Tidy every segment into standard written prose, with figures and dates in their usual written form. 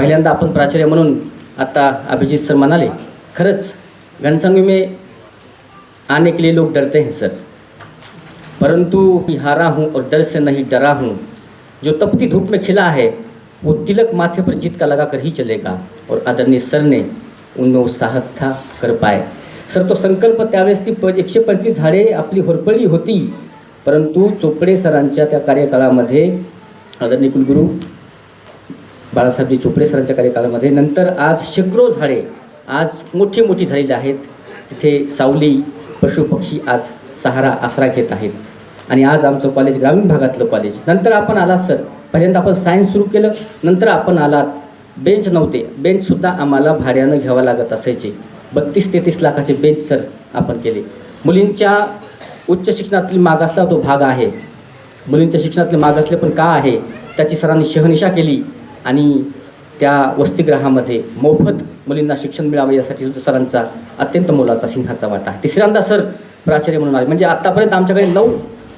पहिल्यांदा आपण प्राचार्य म्हणून आता अभिजीत सर म्हणाले, खरंच घनसंघ में आने के लिए लोग डरते हैं सर, परंतु हारा हूँ और डर से नहीं डरा हूँ। जो तपती धूप में खिला है वो तिलक माथे पर जीत का लगा कर ही चलेगा। और आदरणीय सर ने उनमें वो साहस था, कर पाए सर। तो संकल्प त्यावेळेस ती 135 झाडे आपली होरपळली होती, परंतु चोपडे सरांच्या त्या कार्यकाळामध्ये, आदरणीय कुलगुरू बाळासाहेबजी चोपडे सरांच्या कार्यकाळामध्ये नंतर आज शेकडो झाडे आज मोठी मोठी झालेली आहेत। तिथे सावली, पशुपक्षी आज सहारा आसरा घेत आहेत। आणि आज आमचं कॉलेज ग्रामीण भागातलं कॉलेज। नंतर आपण आलात सर, पहिल्यांदा आपण सायन्स सुरू केलं, नंतर आपण आलात, बेंच नव्हते, बेंचसुद्धा आम्हाला भाड्यानं घ्यावं लागत असायचे। 32-33 लाखाचे बेंच सर आपण केले। मुलींच्या उच्च शिक्षणातील मागासला तो भाग आहे, मुलींच्या शिक्षणातले मागासले पण का आहे त्याची सरांनी शहनिशा केली आणि त्या वसतिगृहामध्ये मोफत मुलींना शिक्षण मिळावे यासाठी सुद्धा सरांचा अत्यंत मोलाचा सिंहाचा वाटा आहे। तिसऱ्यांदा सर प्राचार्य म्हणून आले, म्हणजे आत्तापर्यंत आमच्याकडे 9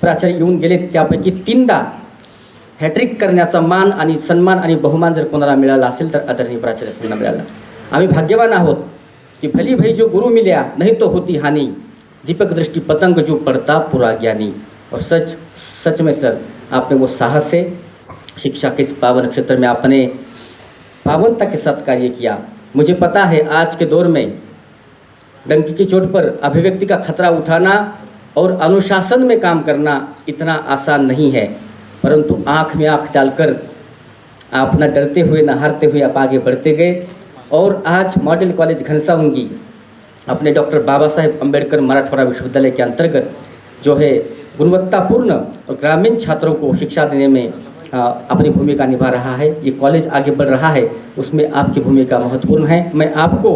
प्राचार्य येऊन गेले, त्यापैकी 3दा हॅट्रिक करण्याचा मान आणि सन्मान आणि बहुमान जर कोणाला मिळाला असेल तर आदरणीय प्राचार्य सरांना मिळाला। आम्ही भाग्यवान आहोत कि भली भई जो गुरु मिल्या नहीं तो होती हानि, दीपक दृष्टि पतंग जो पड़ता पूरा ज्ञानी। और सच में सर आपने वो साहस से शिक्षा के इस पावन क्षेत्र में आपने पावनता के साथ कार्य किया। मुझे पता है आज के दौर में डंकी की चोट पर अभिव्यक्ति का खतरा उठाना और अनुशासन में काम करना इतना आसान नहीं है, परंतु आँख में आँख डालकर आप न डरते हुए न हारते हुए आप आगे बढ़ते गए। और आज मॉडल कॉलेज घनसावंगी अपने डॉक्टर बाबा साहेब अम्बेडकर मराठवाड़ा विश्वविद्यालय के अंतर्गत जो है गुणवत्तापूर्ण और ग्रामीण छात्रों को शिक्षा देने में अपनी भूमिका निभा रहा है। ये कॉलेज आगे बढ़ रहा है, उसमें आपकी भूमिका महत्वपूर्ण है। मैं आपको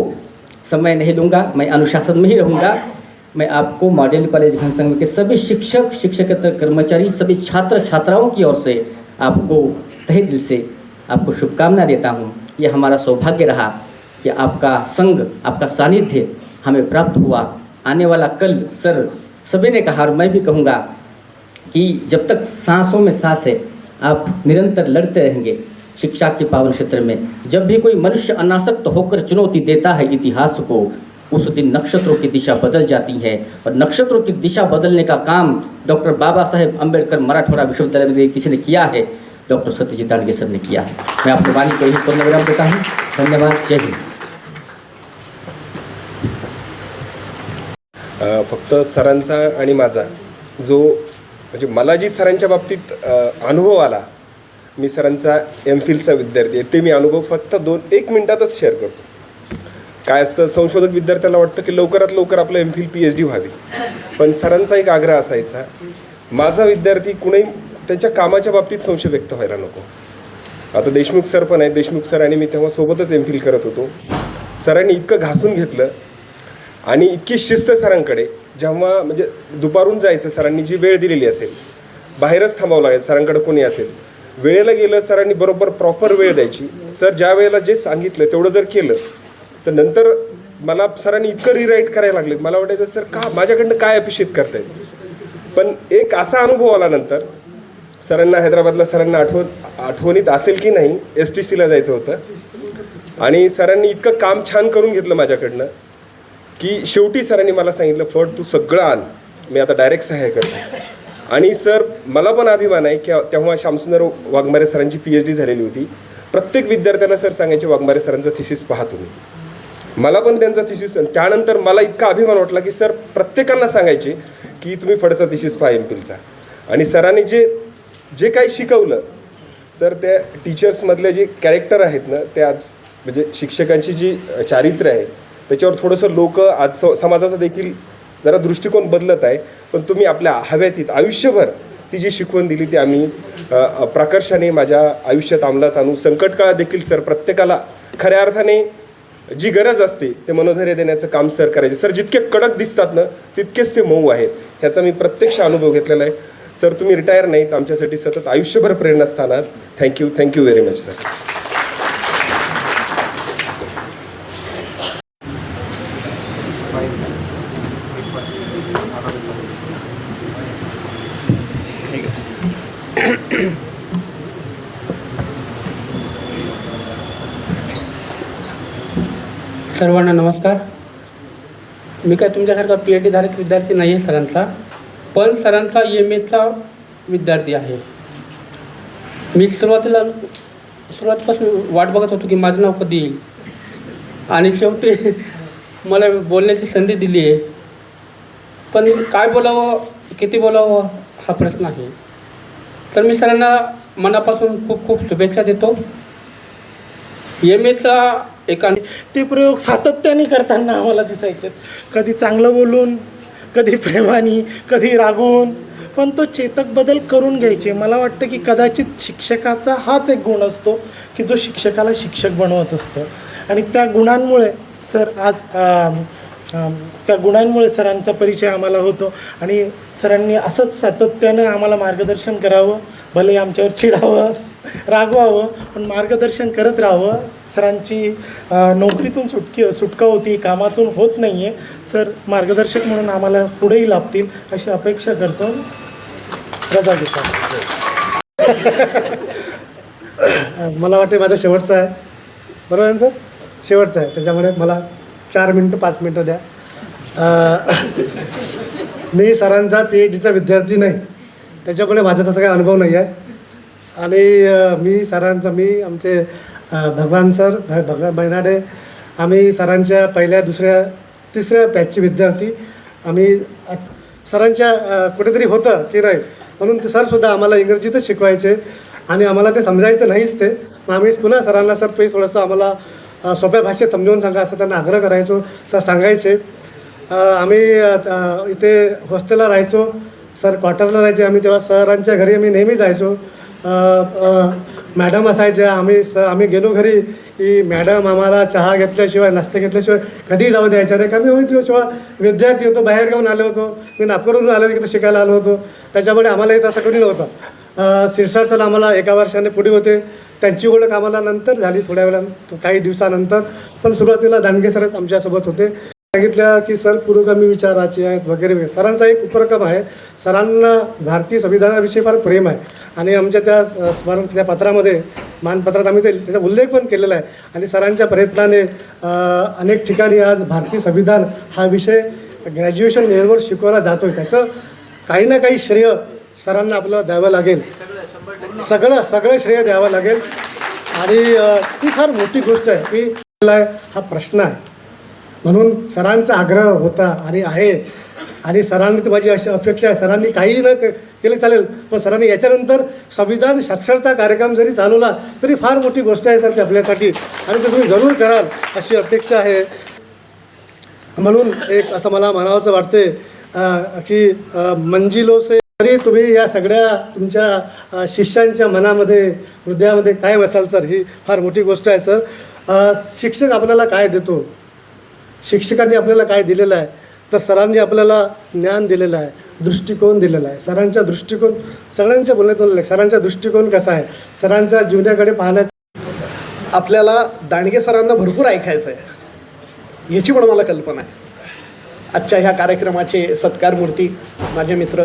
समय नहीं लूँगा, मैं अनुशासन में ही रहूँगा। मैं आपको मॉडल कॉलेज घनसंघ के सभी शिक्षक, शिक्षकेतर कर्मचारी, सभी छात्र छात्राओं की ओर से आपको तहे दिल से आपको शुभकामना देता हूँ। ये हमारा सौभाग्य रहा कि आपका संग, आपका सानिध्य हमें प्राप्त हुआ। आने वाला कल सर सभी ने कहा और मैं भी कहूँगा कि जब तक सांसों में सांस है आप निरंतर लड़ते रहेंगे शिक्षा के पावन क्षेत्र में। जब भी कोई मनुष्य अनासक्त होकर चुनौती देता है इतिहास को, उस दिन नक्षत्रों की दिशा बदल जाती है। और नक्षत्रों की दिशा बदलने का काम डॉक्टर बाबा साहेब अम्बेडकर मराठवाड़ा विश्वविद्यालय में किसी ने किया है, डॉक्टर सत्यजीत दांडगे सर ने किया है। मैं अपनी वाणी को यही पूर्ण देता हूँ। धन्यवाद, जय हिंद। फक्त सरांचा आणि माझा जो म्हणजे मला जी सरांच्या बाबतीत अनुभव आला, मी सरांचा एमफिलचा विद्यार्थी आहे, ते मी अनुभव फक्त 1 मिनिटातच शेअर करतो। काय असतं, संशोधक विद्यार्थ्याला वाटतं की लवकरात लवकर आपलं एमफिल PhD व्हावी, पण सरांचा एक आग्रह असायचा, माझा विद्यार्थी कुणी त्याच्या कामाच्या बाबतीत संशय व्यक्त व्हायला नको। आता देशमुख सर पण आहेत, देशमुख सर आणि मी तेव्हा सोबतच एमफिल करत होतो। सरांनी इतकं घासून घेतलं आणि इतकी शिस्त सरांकडे, जेव्हा म्हणजे दुपारून जायचं, सरांनी जी वेळ दिलेली असेल बाहेरच थांबावं लागेल, सरांकडे कोणी असेल, वेळेला गेलं सरांनी बरोबर प्रॉपर वेळ द्यायची। सर ज्या वेळेला जे सांगितलं तेवढं जर केलं तर नंतर मला सरांनी इतकं रिराईट करायला लागले, मला वाटायचं सर का माझ्याकडनं काय अपेक्षित करतायत। पण एक असा अनुभव आला नंतर, सरांना हैदराबादला सरांना आठवणीत असेल की नाही, STCला जायचं होतं आणि सरांनी इतकं काम छान करून घेतलं माझ्याकडनं की शेवटी सरांनी मला सांगितलं, फड तू सगळं आण, मी आता डायरेक्ट सहाय्य करतो। आणि सर मला पण अभिमान आहे की तेव्हा श्यामसुंदर वाघमारे सरांची PhD झालेली होती। प्रत्येक विद्यार्थ्याला सर सांगायचे वाघमारे सरांचा थिसिस पहा तुम्ही, मला पण त्यांचा थिसिस। त्यानंतर मला इतका अभिमान वाटला की सर प्रत्येकांना सांगायचे की तुम्ही फडचा थिसिस पहा एमफिलचा। आणि सरांनी जे काही शिकवलं सर, त्या टीचर्समधले जे कॅरेक्टर आहेत ना, ते आज म्हणजे शिक्षकांची जी चारित्र्य आहे त्याच्यावर थोडंसं लोक आज समाजाचा देखील जरा दृष्टिकोन बदलत आहे। पण तुम्ही आपल्या हव्यातीत आयुष्यभर ती जी शिकवण दिली ती आम्ही प्रकर्षाने माझ्या आयुष्यात अंमलात आणू। संकट काळात देखील सर प्रत्येकाला खऱ्या अर्थाने जी गरज असते ते मनोधैर्य देण्याचं काम सर करायचे। सर जितके कडक दिसतात ना तितकेच ते मऊ आहेत, ह्याचा मी प्रत्यक्ष अनुभव घेतलेला आहे। सर तुम्ही रिटायर नाहीत, आमच्यासाठी सतत आयुष्यभर प्रेरणास्थान आहात। Thank you very much sir. सर्वांना नमस्कार. मी काय तुमच्यासारखा PhD धारक विद्यार्थी नाही आहे सरांचा, पण सरांचा MAचा विद्यार्थी आहे. मी सुरुवातीपासून वाट बघत होतो की माझं नाव कधी येईल, आणि शेवटी मला बोलण्याची संधी दिली आहे. पण काय बोलावं, किती बोलावं हा प्रश्न आहे. तर मी सरांना मनापासून खूप खूप शुभेच्छा देतो. MAचा एका ते प्रयोग सातत्याने करताना आम्हाला दिसायचे, कधी चांगलं बोलून, कधी प्रेमाने, कधी रागवून, पण तो चेतक बदल करून घ्यायचे. मला वाटतं की कदाचित शिक्षकाचा हाच एक गुण असतो की जो शिक्षकाला शिक्षक बनवत असतो. आणि त्या गुणांमुळे सर आज त्या गुणांमुळे सरांचा परिचय आम्हाला होतो. आणि सरांनी असंच सातत्यानं आम्हाला मार्गदर्शन करावं, भले आमच्यावर चिडावं, रागवावं, पण मार्गदर्शन करत राहावं. सरांची नोकरीतून सुटका होती, कामातून होत नाही आहे. सर मार्गदर्शक म्हणून आम्हाला पुढेही लाभतील अशी अपेक्षा करतो. रजा देतो. मला वाटते माझा शेवटचा आहे, बरोबर आहे सर? शेवटचा आहे, त्याच्यामुळे मला 4 मिनटं 5 मिनटं द्या. मी सरांचा PhDचा विद्यार्थी नाही, त्याच्यामुळे माझा तसा काही अनुभव नाही आहे. आणि मी आमचे भगवान सर, भगवान बैनाडे, आम्ही सरांच्या पहिल्या, दुसऱ्या, तिसऱ्या बॅचचे विद्यार्थी. आम्ही सरांच्या कुठेतरी होतं की नाही म्हणून ते सरसुद्धा आम्हाला इंग्रजीतच शिकवायचे आणि आम्हाला ते समजायचं नाहीच ते. मग आम्ही पुन्हा सरांना सर ते थोडंसं आम्हाला सोप्या भाषेत समजावून सांगा असं त्यांना आग्रह करायचो. सर सांगायचे. आम्ही इथे हॉस्टेलला राहायचो, सर क्वार्टरला राहायचे. आम्ही तेव्हा सरांच्या घरी आम्ही नेहमी जायचो. मॅडम असायच्या, आम्ही गेलो घरी की मॅडम आम्हाला चहा घेतल्याशिवाय, नाश्ता घेतल्याशिवाय कधी जाऊ द्यायचं नाही. कारण मी तेव्हा विद्यार्थी होतो, बाहेर गावून आलो होतो, मी नागपूरवरून आलो तिथं शिकायला आलो होतो. त्याच्यामुळे आम्हालाही तसं कोणी नव्हतं. शिरसाट सर आम्हाला एका वर्षाने पुढे होते, त्यांची ओळख आम्हाला नंतर झाली, थोड्या वेळा, काही दिवसानंतर. पण सुरुवातीला दांडगे सरच आमच्यासोबत होते. सांगितलं की सर पुरोगामी विचाराचे आहेत वगैरे वगैरे. सरांचा एक उपक्रम आहे, सरांना भारतीय संविधानाविषयी फार प्रेम आहे आणि आमच्या त्या पत्रामध्ये, मानपत्रात आम्ही त्याचा उल्लेख पण केलेला आहे. आणि सरांच्या प्रयत्नाने अनेक ठिकाणी आज भारतीय संविधान हा विषय ग्रॅज्युएशन लेवलवर शिकवला जातो आहे. त्याचं काही ना काही श्रेय सरांना आपलं द्यावं लागेल, सगळं श्रेय द्यावं लागेल. आणि ती फार मोठी गोष्ट आहे की हा प्रश्न आहे म्हणून सरांचा आग्रह होता आणि आहे. आणि सरांनी तर माझी अशी अपेक्षा आहे, सरांनी काही न केले चालेल, पण सरांनी याच्यानंतर संविधान साक्षरता कार्यक्रम जरी चालवला तरी फार मोठी गोष्ट आहे सर ती आपल्यासाठी, आणि ते तुम्ही जरूर कराल अशी अपेक्षा आहे. म्हणून एक असं मला म्हणावंसं वाटते की मंजिलो से, तरी तुम्ही या सगळ्या तुमच्या शिष्यांच्या मनामध्ये, हृदयामध्ये कायम असाल सर, ही फार मोठी गोष्ट आहे सर. शिक्षक आपल्याला काय देतो, शिक्षकांनी आपल्याला काय दिलेलं आहे, तर सरांनी आपल्याला ज्ञान दिलेलं आहे, दृष्टिकोन दिलेला आहे. सरांचा दृष्टिकोन सगळ्यांच्या बोलण्यातून, सरांचा दृष्टिकोन कसा आहे, सरांच्या जीवनाकडे पाहण्याचा. आपल्याला दांडगे सरांना भरपूर ऐकायचं आहे याची पण मला कल्पना आहे. आजच्या ह्या कार्यक्रमाचे सत्कारमूर्ती माझे मित्र,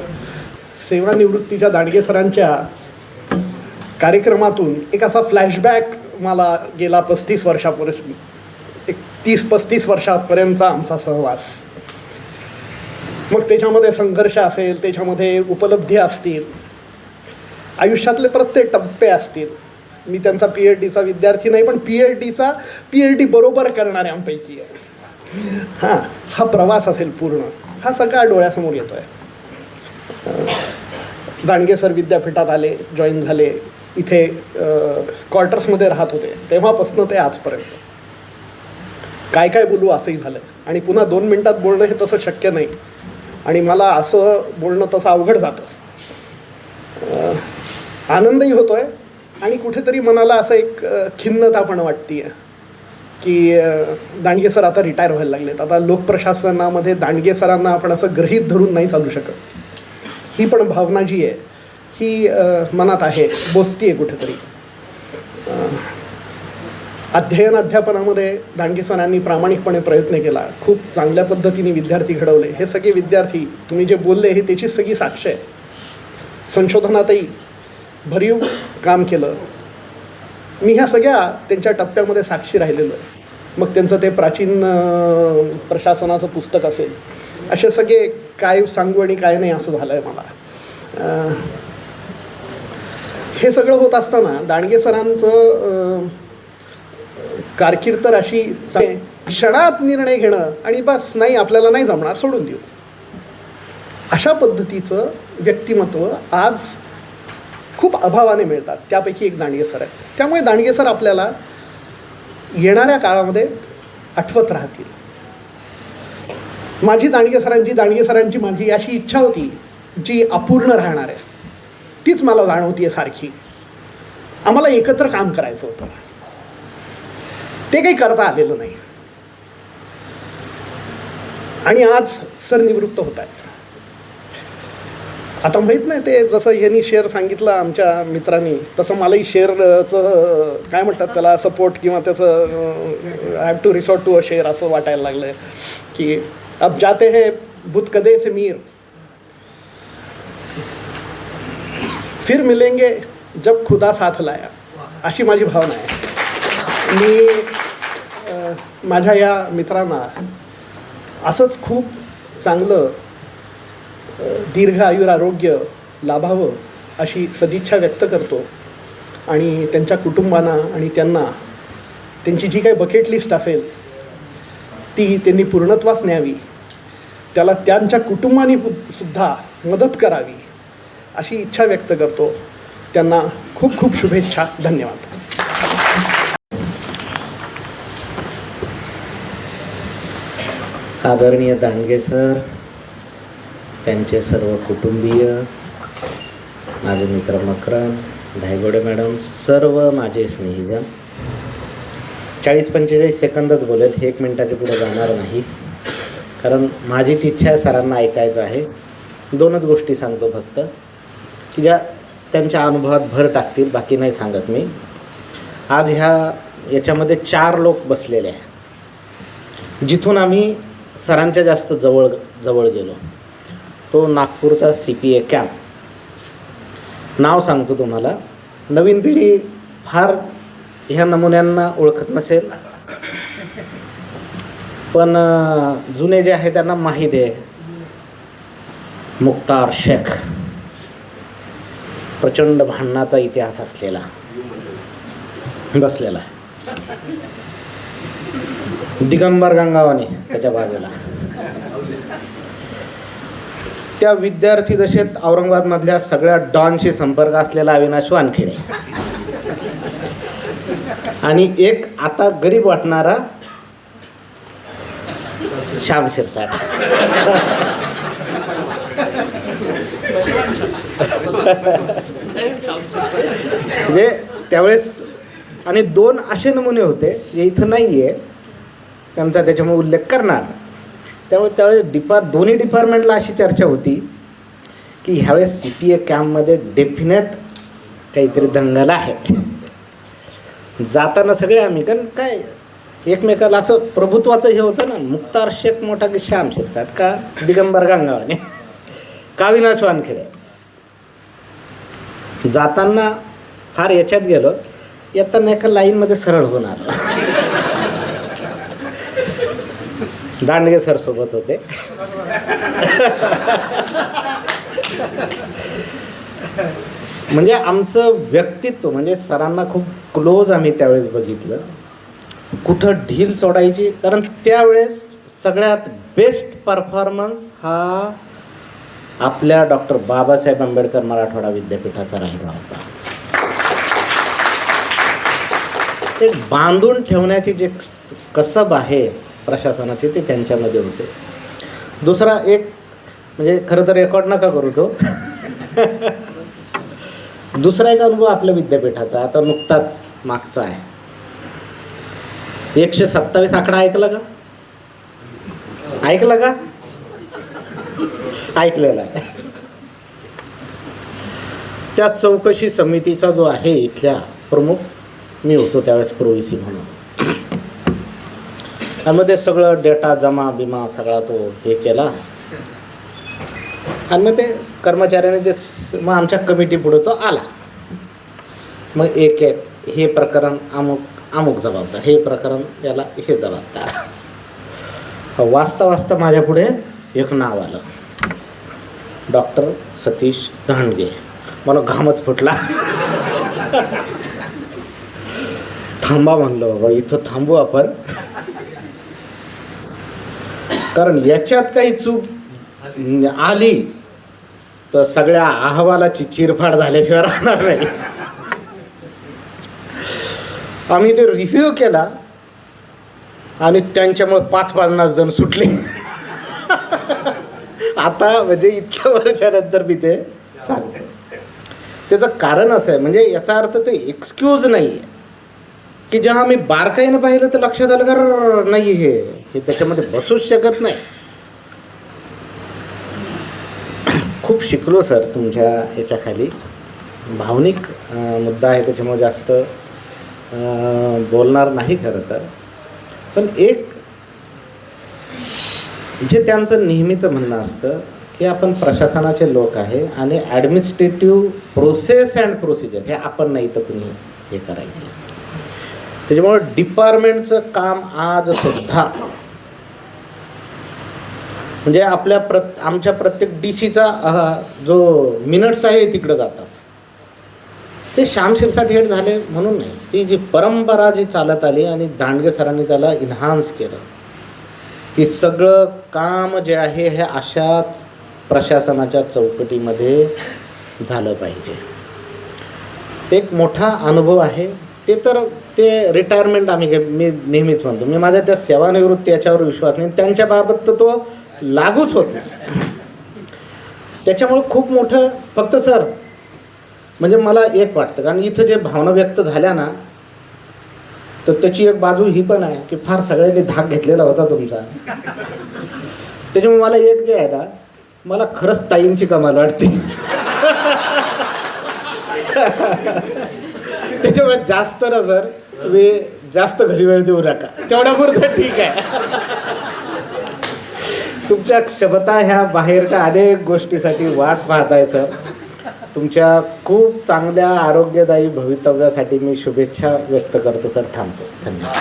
सेवानिवृत्तीच्या दांडगे सरांच्या कार्यक्रमातून एक असा फ्लॅशबॅक मला गेला 35 वर्षापूर्वी, एक 30-35 वर्षापर्यंतचा आमचा सहवास. मग त्याच्यामध्ये संघर्ष असेल, त्याच्यामध्ये उपलब्धी असतील, आयुष्यातले प्रत्येक टप्पे असतील. मी त्यांचा PhDचा विद्यार्थी नाही, पण PhD बरोबर करणाऱ्यांपैकी आहे. हा प्रवास असेल पूर्ण, हा सगळा डोळ्यासमोर येतो आहे. दांडगे सर विद्यापीठात आले, जॉईन झाले, इथे क्वार्टर्समध्ये राहत होते, तेव्हापासून ते आजपर्यंत काय काय बोलू असंही झालं. आणि पुन्हा 2 मिनटात बोलणं हे तसं शक्य नाही, आणि मला असं बोलणं तसं अवघड जातं. आनंदही होतो आहे आणि कुठेतरी मनाला असं एक खिन्नता पण वाटते की दांडगे सर आता रिटायर व्हायला लागलेत. आता लोकप्रशासनामध्ये दांडगे सरांना आपण असं गृहीत धरून नाही चालू शकत. ही पण भावना जी आहे ही मनात आहे, बोचती आहे कुठेतरी. अध्यापनामध्ये दांडगे सरांनी प्रामाणिकपणे प्रयत्न केला, खूप चांगल्या पद्धतीने विद्यार्थी घडवले. हे सगळे विद्यार्थी तुम्ही जे बोलले हे त्याची सगळी साक्ष आहे. संशोधनातही भरीव काम केलं. मी ह्या सगळ्या त्यांच्या टप्प्यामध्ये साक्षी राहिलेलो आहे. मग त्यांचं ते प्राचीन प्रशासनाचं पुस्तक असेल, असे सगळे काय सांगू आणि काय नाही असं झालं आहे मला. हे सगळं होत असताना दांडगे सरांचं कारकीर्द तर अशी क्षणात निर्णय घेणं आणि बस नाही आपल्याला नाही जमणार सोडून देऊ, अशा पद्धतीचं व्यक्तिमत्व आज खूप अभावाने मिळतात. त्यापैकी एक दांडगे सर आहे. त्यामुळे दांडगे सर आपल्याला येणाऱ्या काळामध्ये आठवत राहतील. माझी दांडगे सरांची माझी अशी इच्छा होती जी अपूर्ण राहणार आहे, तीच मला जाणवतीये सारखी. आम्हाला एकत्र काम करायचं होतं, ते काही करता आलेलं नाही आणि आज सर निवृत्त होत आहेत. आता माहीत नाही ते जसं यांनी शेअर सांगितलं आमच्या मित्रांनी, तसं मलाही शेअरचं काय म्हणतात त्याला सपोर्ट किंवा त्याचं I have to resort to a share असं वाटायला लागलं आहे की अब जाते है बुत कदे से मीर फिर मिलेंगे जब खुदा साथ लाया, अशी माझी भावना आहे. मी माझ्या या मित्रांना असंच खूप चांगलं दीर्घ आयुरारोग्य लाभावं अशी सदिच्छा व्यक्त करतो आणि त्यांच्या कुटुंबांना आणि त्यांना त्यांची जी काही बकेट लिस्ट असेल ती त्यांनी पूर्णत्वास न्यावी, त्याला त्यांच्या कुटुंबाने सुद्धा मदत करावी अशी इच्छा व्यक्त करतो. त्यांना खूप खूप शुभेच्छा. धन्यवाद. आदरणीय दांडगे सर, त्यांचे सर्व कुटुंबीय, माझे मित्र मकरन, धायगोडे मॅडम, सर्व माझे स्नेहीजन, 40-45 सेकंदच बोलेल, 1 मिनिटाच्या पुढे जाणार नाही, कारण माझीच इच्छा आहे सरांना ऐकायचं आहे. 2च गोष्टी सांगतो फक्त की ज्या त्यांच्या अनुभवात भर टाकतील, बाकी नाही सांगत मी. आज याच्यामध्ये 4 लोक बसलेले आहे जिथून आम्ही सरांच्या जास्त जवळ गेलो. तो नागपूरचा CPA कॅम्प. नाव सांगतो तुम्हाला, नवीन पिढी फार ह्या नमुन्यांना ओळखत नसेल, पण जुने जे आहे त्यांना माहीत आहे. मुख्तार शेख, प्रचंड भांडणाचा इतिहास असलेला बसलेला आहे. दिगंबर गंगावाने त्याच्या बाजूला. त्या विद्यार्थी दशेत औरंगाबादमधल्या सगळ्या डॉनशी संपर्क असलेला अविनाश वानखेडे आणि एक आता गरीब वाटणारा श्याम शिरसाट. म्हणजे त्यावेळेस आणि 2 असे नमुने होते जे इथं नाही आहे, त्यांचा त्याच्यामुळे उल्लेख करणार. त्यावेळेस दोन्ही डिपार्टमेंटला अशी चर्चा होती की ह्यावेळेस CPA कॅम्पमध्ये डेफिनेट काहीतरी दंगल आहे. जाताना सगळे आम्ही, कारण काय एकमेकाला असं प्रभुत्वाचं हे होतं ना, मुख्तार शेख मोठा की श्याम शिरसाट का दिगंबर गंगावाने का अविनाश वानखेडे. जाताना फार याच्यात गेलो, येताना एका लाईनमध्ये सरळ होणार. दांडगे सर सोबत होते. म्हणजे आमचं व्यक्तित्व म्हणजे सरांना खूप क्लोज आम्ही त्यावेळेस बघितलं. कुठं ढील सोडायची, कारण त्यावेळेस सगळ्यात बेस्ट परफॉर्मन्स हा आपल्या डॉक्टर बाबासाहेब आंबेडकर मराठवाडा विद्यापीठाचा राहिला होता. एक बांधून ठेवण्याची जे कसब आहे प्रशासनाची ते त्यांच्यामध्ये होते. दुसरा एक म्हणजे खरं तर रेकॉर्ड नका करू तो. दुसरा एक अनुभव आपल्या विद्यापीठाचा आता नुकताच मागचा आहे. 127 आकडा ऐकला का? ऐकलेला आहे. त्या चौकशी समितीचा जो आहे इथल्या प्रमुख, मी होतो त्यावेळेस प्रोविसी म्हणून. त्यामध्ये सगळं डेटा जमा बिमा सगळा तो हे केला आणि मग ते कर्मचाऱ्याने ते मग आमच्या कमिटी पुढे तो आला. मग एक हे प्रकरण अमुक अमुक जबाबदार, हे प्रकरण याला हे जबाबदार. वाचता वाचता माझ्या पुढे एक नाव आलं, डॉक्टर सतीश दांडगे. मला घामच फुटला. थांबा म्हणलं, बाबा इथं थांबू आपण, कारण याच्यात काही चूक आली तर सगळ्या अहवालाची चिरफाड झाल्याशिवाय राहणार नाही. आम्ही ते रिव्ह्यू केला आणि त्यांच्यामुळे 5-50 जण सुटले. आता म्हणजे इतक्या वर्षानंतर मी ते सांगतो. त्याचं कारण असं आहे, म्हणजे याचा अर्थ ते एक्सक्यूज नाही आहे की जेव्हा मी बारकाईनं पाहिलं तर लक्षात आलं का नाही हे त्याच्यामध्ये बसूच शकत नाही. खूप शिकलो सर तुमच्या याच्याखाली. भावनिक मुद्दा आहे त्याच्यामुळे जास्त बोलणार नाही खरं तर. पण एक जे त्यांचं नेहमीचं म्हणणं असतं की आपण प्रशासनाचे लोक आहे आणि ॲडमिनिस्ट्रेटिव्ह प्रोसेस अँड प्रोसिजर हे आपण नाही तर कुणी हे करायचे. त्याच्यामुळे डिपार्टमेंटचं काम आजसुद्धा म्हणजे आमच्या प्रत्येक DCचा जो मिनट्स आहे तिकडं जातात. ते श्याम शिरसाट हेड झाले म्हणून नाही, ती जी परंपरा जी चालत आली आणि दांडगे सरांनी त्याला इन्हान्स केलं की सगळं काम जे आहे हे अशाच प्रशासनाच्या चौकटीमध्ये झालं पाहिजे. एक मोठा अनुभव आहे ते रिटायरमेंट मी नेहमीच म्हणतो, मी माझ्या त्या सेवानिवृत्ती याच्यावर विश्वास नाही, त्यांच्याबाबत तर तो लागूच होत नाही. त्याच्यामुळं खूप मोठं फक्त सर म्हणजे मला एक वाटतं, कारण इथं जे भावना व्यक्त झाल्या ना तर त्याची एक बाजू ही पण आहे की फार सगळ्यांनी धाक घेतलेला होता तुमचा. त्याच्यामुळे मला एक जे आहे ना, मला खरंच ताईंची कमाल वाटते. त्याच्यामुळे जास्त ना सर तुम्ही जास्त घरी वेळ देऊ नका, तेवढ्या पुरतं ठीक आहे. तुमच्या क्षमता ह्या बाहेरच्या अनेक गोष्टीसाठी वाट पाहताय सर. तुमच्या खूप चांगल्या आरोग्यदायी भवितव्यासाठी मी शुभेच्छा व्यक्त करतो सर. थांबतो. धन्यवाद.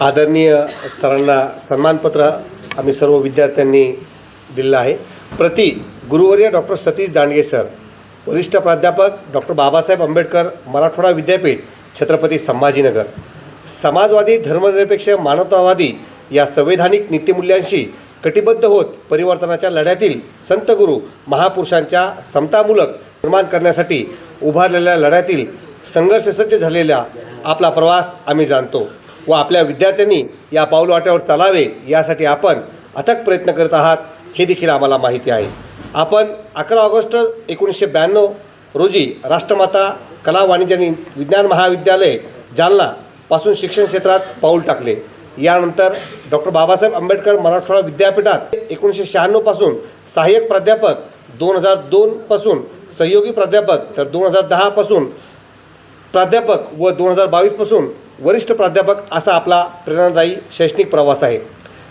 आदरणीय सरांना सन्मानपत्र आम्ही सर्व विद्यार्थ्यांनी दिलेलं आहे. प्रति गुरुवर्य डॉक्टर सतीश दांडगे सर, वरिष्ठ प्राध्यापक डॉक्टर बाबासाहेब आंबेडकर मराठवाडा विद्यापीठ, छत्रपती संभाजीनगर. समाजवादी, धर्मनिरपेक्ष, मानवतावादी या संवैधानिक नीतिमूल्यांशी कटिबद्ध होत परिवर्तनाच्या लढ्यातील संत गुरु महापुरुषांच्या समतामूलक निर्माण करण्यासाठी उभारलेल्या लढ्यातील संघर्षसज्ज झालेला आपला प्रवास आम्ही जाणतो व आपल्या विद्यार्थ्यांनी या पाऊलवाट्यावर चालावे यासाठी आपण अथक प्रयत्न करत आहात हे देखील आम्हाला माहिती आहे. आपण 11 ऑगस्ट 1992 रोजी राष्ट्रमाता कला वाणिज्य आणि विज्ञान महाविद्यालय जालनापासून शिक्षण क्षेत्रात पाऊल टाकले. यानंतर डॉक्टर बाबासाहेब आंबेडकर मराठवाडा विद्यापीठात 1996 पासून सहाय्यक प्राध्यापक, 2002 पासून सहयोगी प्राध्यापक, तर 2010 पासून प्राध्यापक व 2022 पासून वरिष्ठ प्राध्यापक असा आपला प्रेरणादायी शैक्षणिक प्रवास आहे.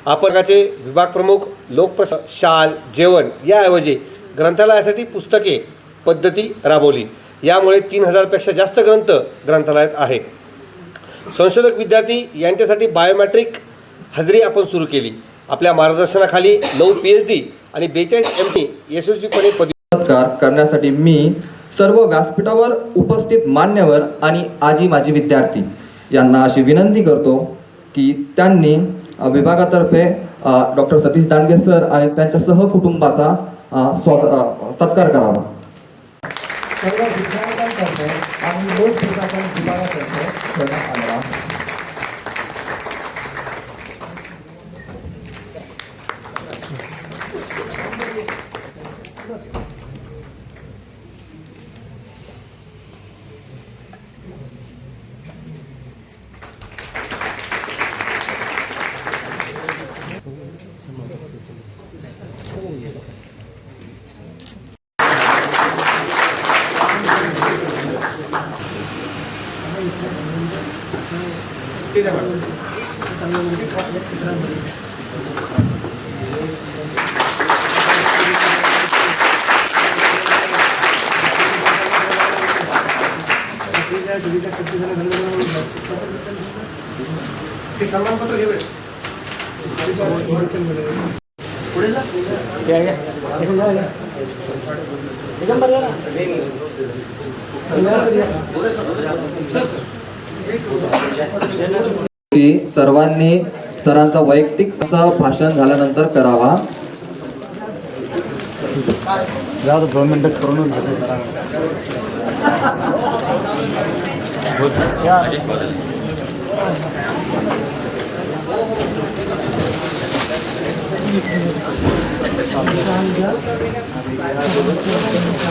आपल्याचे विभाग प्रमुख शाल, जेवण याऐवजी ग्रंथालयासाठी पुस्तके पद्धती राबवली. यामुळे 3000पेक्षा जास्त ग्रंथ ग्रंथालयात आहेत. संशोधक विद्यार्थी यांच्यासाठी बायोमॅट्रिक हजेरी आपण सुरू केली. आपल्या मार्गदर्शनाखाली 9 PhD आणि 42 MD यशस्वीपणे सत्कार करण्यासाठी मी सर्व व्यासपीठावर उपस्थित मान्यवर आणि आजी माजी विद्यार्थी यांना अशी विनंती करतो की त्यांनी विभागातर्फे डॉक्टर सतीश दांडगे सर आणि त्यांच्या सहकुटुंबाचा सत्कार करावा. सर्व विद्यार्थ्यांतर्फे आणि लोक प्रशासन विभागातर्फे करण्यात आलेला की सर्वांनी सरांचा वैयक्तिक भाषण झाल्यानंतर करावा.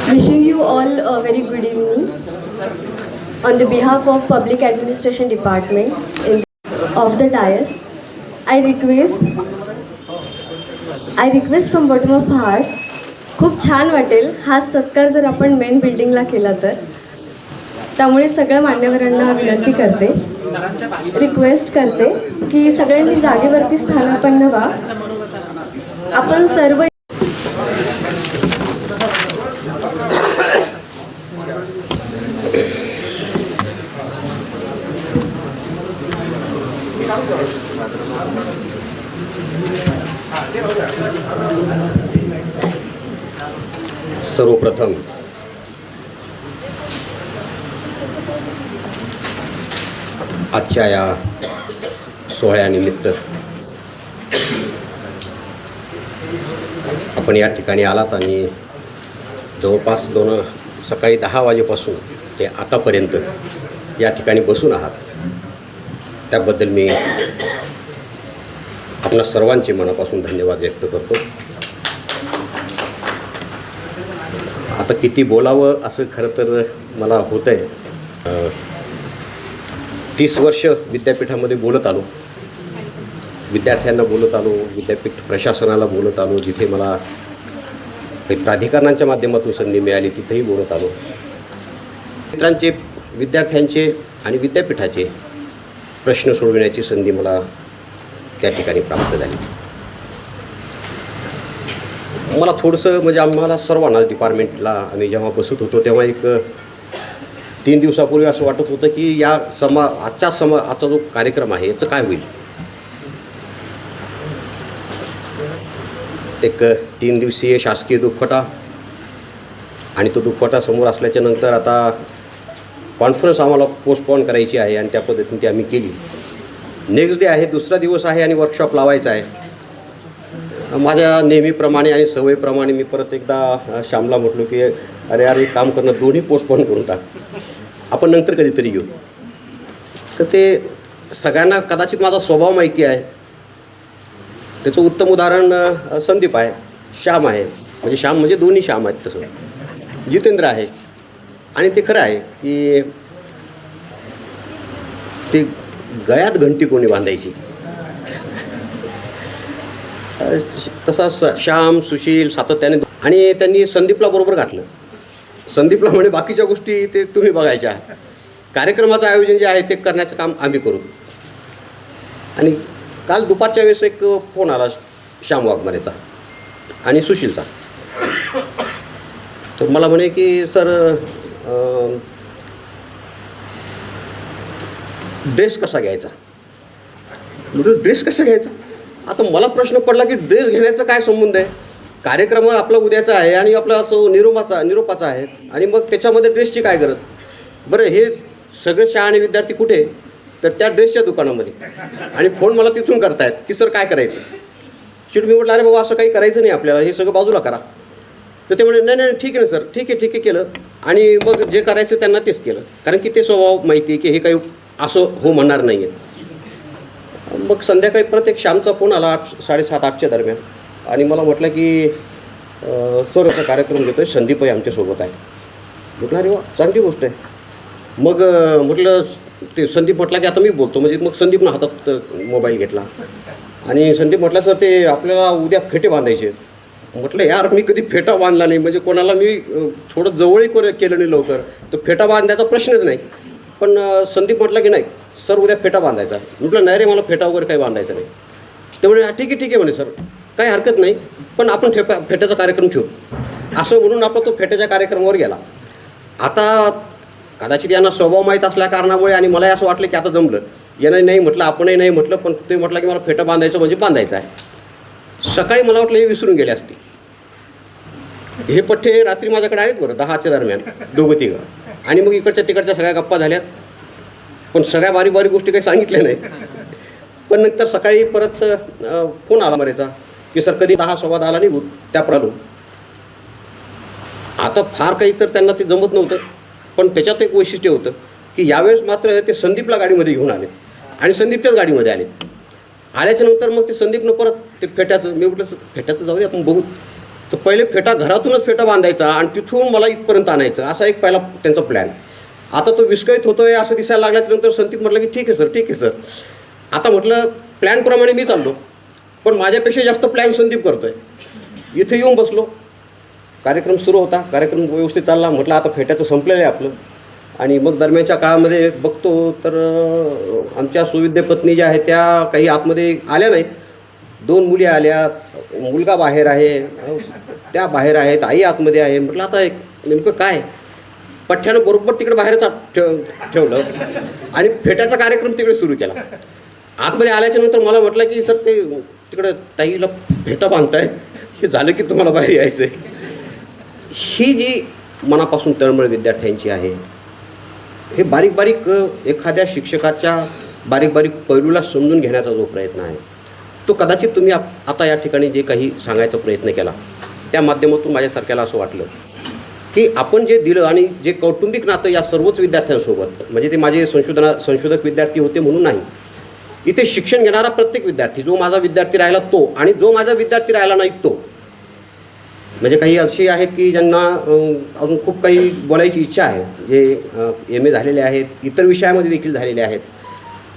Wishing you all a very good evening. On the behalf of Public Administration Department of the dais, I request from bottom of heart, खूप छान वाटेल हा सत्कार जर आपण मेन बिल्डिंगला केला तर. त्यामुळे सगळ्या मान्यवरांना विनंती करते, रिक्वेस्ट करते की सगळ्यांनी जागेवरती स्थानापन्न व्हा. आपण सर्व सर्वप्रथम आजच्या या सोहळ्यानिमित्त आपण या ठिकाणी आलात आणि जवळपास सकाळी 10 वाजेपासून ते आतापर्यंत या ठिकाणी बसून आहात. त्याबद्दल मी आपणा सर्वांचे मनापासून धन्यवाद व्यक्त करतो. आता किती बोलावं असं खरं तर मला होतं आहे. 30 वर्ष विद्यापीठामध्ये बोलत आलो, विद्यार्थ्यांना बोलत आलो, विद्यापीठ प्रशासनाला बोलत आलो, जिथे मला काही प्राधिकरणांच्या माध्यमातून संधी मिळाली तिथेही बोलत आलो. मित्रांचे, विद्यार्थ्यांचे आणि विद्यापीठाचे प्रश्न सोडविण्याची संधी मला त्या ठिकाणी प्राप्त झाली. मला थोडंसं म्हणजे आम्हाला सर्वांना डिपार्टमेंटला आम्ही जेव्हा बसत होतो तेव्हा एक 3 दिवसापूर्वी असं वाटत होतं की या आजचा जो कार्यक्रम आहे याचं काय होईल. एक 3 दिवसीय शासकीय दुखवटा आणि तो दुखवटा समोर असल्याच्या नंतर आता कॉन्फरन्स आम्हाला पोस्टपोन करायची आहे आणि त्या पद्धतीने ती आम्ही केली. नेक्स्ट डे आहे, दुसरा दिवस आहे आणि वर्कशॉप लावायचा आहे. माझ्या नेहमीप्रमाणे आणि सवयीप्रमाणे मी परत एकदा श्यामला म्हटलो की अरे यार एक काम करणं, दोन्ही पोस्टपोन करून टाक, आपण नंतर कधीतरी घेऊ. तर ते सगळ्यांना कदाचित माझा स्वभाव माहिती आहे. त्याचं उत्तम उदाहरण संदीप आहे, श्याम आहे. म्हणजे श्याम म्हणजे दोन्ही श्याम आहेत. तसं जितेंद्र आहे. आणि ते खरं आहे की ते गळ्यात घंटी कोणी बांधायची, तसा श्याम, सुशील सातत्याने. आणि त्यांनी संदीपला बरोबर गाठलं. संदीपला म्हणे बाकीच्या गोष्टी ते तुम्ही बघायच्या, कार्यक्रमाचं आयोजन जे आहे ते करण्याचं काम आम्ही करू. आणि काल दुपारच्या वेळेस एक फोन आला श्याम वाघमारेचा आणि सुशीलचा. तर मला म्हणे की सर ड्रेस कसा घ्यायचा. म्हटलं ड्रेस कसा घ्यायचा. आता मला प्रश्न पडला की ड्रेस घेण्याचा काय संबंध आहे. कार्यक्रम आपला उद्याचा आहे आणि आपला असं निरोपाचा आहे आणि मग त्याच्यामध्ये ड्रेसची काय गरज. बरं, हे सगळे शहाणे विद्यार्थी कुठे, तर त्या ड्रेसच्या दुकानामध्ये. आणि फोन मला तिथून करतायत की सर काय करायचं. शेवटी मी म्हटलं अरे बाबा असं काही करायचं नाही आपल्याला, हे सगळं बाजूला करा. तर ते म्हणे नाही ठीक आहे ना सर, ठीक आहे केलं. आणि मग जे करायचं त्यांना तेच केलं, कारण की ते स्वभाव माहिती आहे की हे काही असं हो म्हणणार नाही आहे. मग संध्याकाळी परत एक श्यामचा फोन आला 7:30-8च्या दरम्यान आणि मला म्हटलं की सर असा कार्यक्रम घेतो आहे, संदीपही आमच्यासोबत आहे. म्हटलं अरे वा चांगली गोष्ट आहे. मग म्हटलं ते संदीप म्हटला की आता मी बोलतो. म्हणजे मग संदीपनं हातात मोबाईल घेतला आणि संदीप म्हटला सर ते आपल्याला उद्या फेटे बांधायचे. म्हटलं यार मी कधी फेटा बांधला नाही, म्हणजे कोणाला मी थोडं जवळही केलं नाही लवकर, तर फेटा बांधायचा प्रश्नच नाही. पण संदीप म्हटला की नाही सर उद्या फेटा बांधायचा. म्हटलं नाही रे मला फेटा वगैरे काही बांधायचा नाही. ते म्हणे ठीक आहे म्हणे सर काही हरकत नाही, पण आपण फेट्याचा कार्यक्रम ठेवू. असं म्हणून आपला तो फेट्याच्या कार्यक्रमावर गेला. आता कदाचित यांना स्वभाव माहीत असल्या कारणामुळे आणि मलाही असं वाटलं की आता जमलं, यानं नाही म्हटलं आपणही नाही म्हटलं, पण ते म्हटलं की मला फेटा बांधायचं म्हणजे बांधायचं आहे. सकाळी मला वाटलं हे विसरून गेले असते. हे पठ्ठे रात्री माझ्याकडे आहेत बरं 10च्या दरम्यान, दोघं तिघं. आणि मग इकडच्या तिकडच्या सगळ्या गप्पा झाल्यात, पण सगळ्या बारीक बारीक गोष्टी काही सांगितल्या नाहीत. पण नंतर सकाळी परत फोन आला मरेचा की सर कधी 10 सव्वा 10ला निघू, त्याप्रमाणे आलो. आता फार काही तर त्यांना ते जमत नव्हतं, पण त्याच्यात एक वैशिष्ट्य होतं की यावेळेस मात्र ते संदीपला गाडीमध्ये घेऊन आले आणि संदीपच्याच गाडीमध्ये आले. आल्याच्यानंतर मग ते संदीपनं परत ते फेट्याचं, मी म्हटलं फेट्याचं जाऊ दे आपण बघू. तर पहिले फेटा घरातूनच फेटा बांधायचा आणि तिथून मला इथपर्यंत आणायचं, असा एक पहिला त्यांचा प्लॅन. आता तो विस्कळीत होतोय असं दिसायला लागल्याच्यानंतर संदीप म्हटलं की ठीक आहे सर, ठीक आहे सर. आता म्हटलं प्लॅनप्रमाणे मी चाललो, पण माझ्यापेक्षा जास्त प्लॅन संदीप करतोय. इथे येऊन बसलो, कार्यक्रम सुरू होता, कार्यक्रम व्यवस्थित चालला. म्हटलं आता फेट्याचं संपलेलं आहे आपलं. आणि मग दरम्यानच्या काळामध्ये बघतो तर आमच्या सुविद्य पत्नी ज्या आहेत त्या काही आतमध्ये आल्या नाहीत. 2 मुली आल्या, मुलगा बाहेर आहे, त्या बाहेर आहेत, आई आतमध्ये आहे. म्हटलं आता एक नेमकं काय. पठ्ठ्यानं बरोबर तिकडे बाहेरच ठेवलं आणि फेट्याचा कार्यक्रम तिकडे सुरू केला. आतमध्ये आल्याच्या नंतर मला म्हटलं की सर ते तिकडं ताईला फेटा बांधतायत, हे झालं की तुम्हाला बाहेर यायचं आहे. ही जी मनापासून तळमळ विद्यार्थ्यांची आहे, हे बारीक बारीक एखाद्या शिक्षकाच्या बारीक बारीक पैलूला समजून घेण्याचा जो प्रयत्न आहे, तो कदाचित तुम्ही आता या ठिकाणी जे काही सांगायचा प्रयत्न केला त्या माध्यमातून माझ्यासारख्याला असं वाटलं की आपण जे दिलं आणि जे कौटुंबिक नातं या सर्वच विद्यार्थ्यांसोबत, म्हणजे ते माझे संशोधक विद्यार्थी होते म्हणून नाही, इथे शिक्षण घेणारा प्रत्येक विद्यार्थी, जो माझा विद्यार्थी राहिला तो आणि जो माझा विद्यार्थी राहिला नाही तो, म्हणजे काही अशी आहेत की ज्यांना अजून खूप काही बोलायची इच्छा आहे, जे MA झालेले आहेत, इतर विषयामध्ये देखील झालेले आहेत,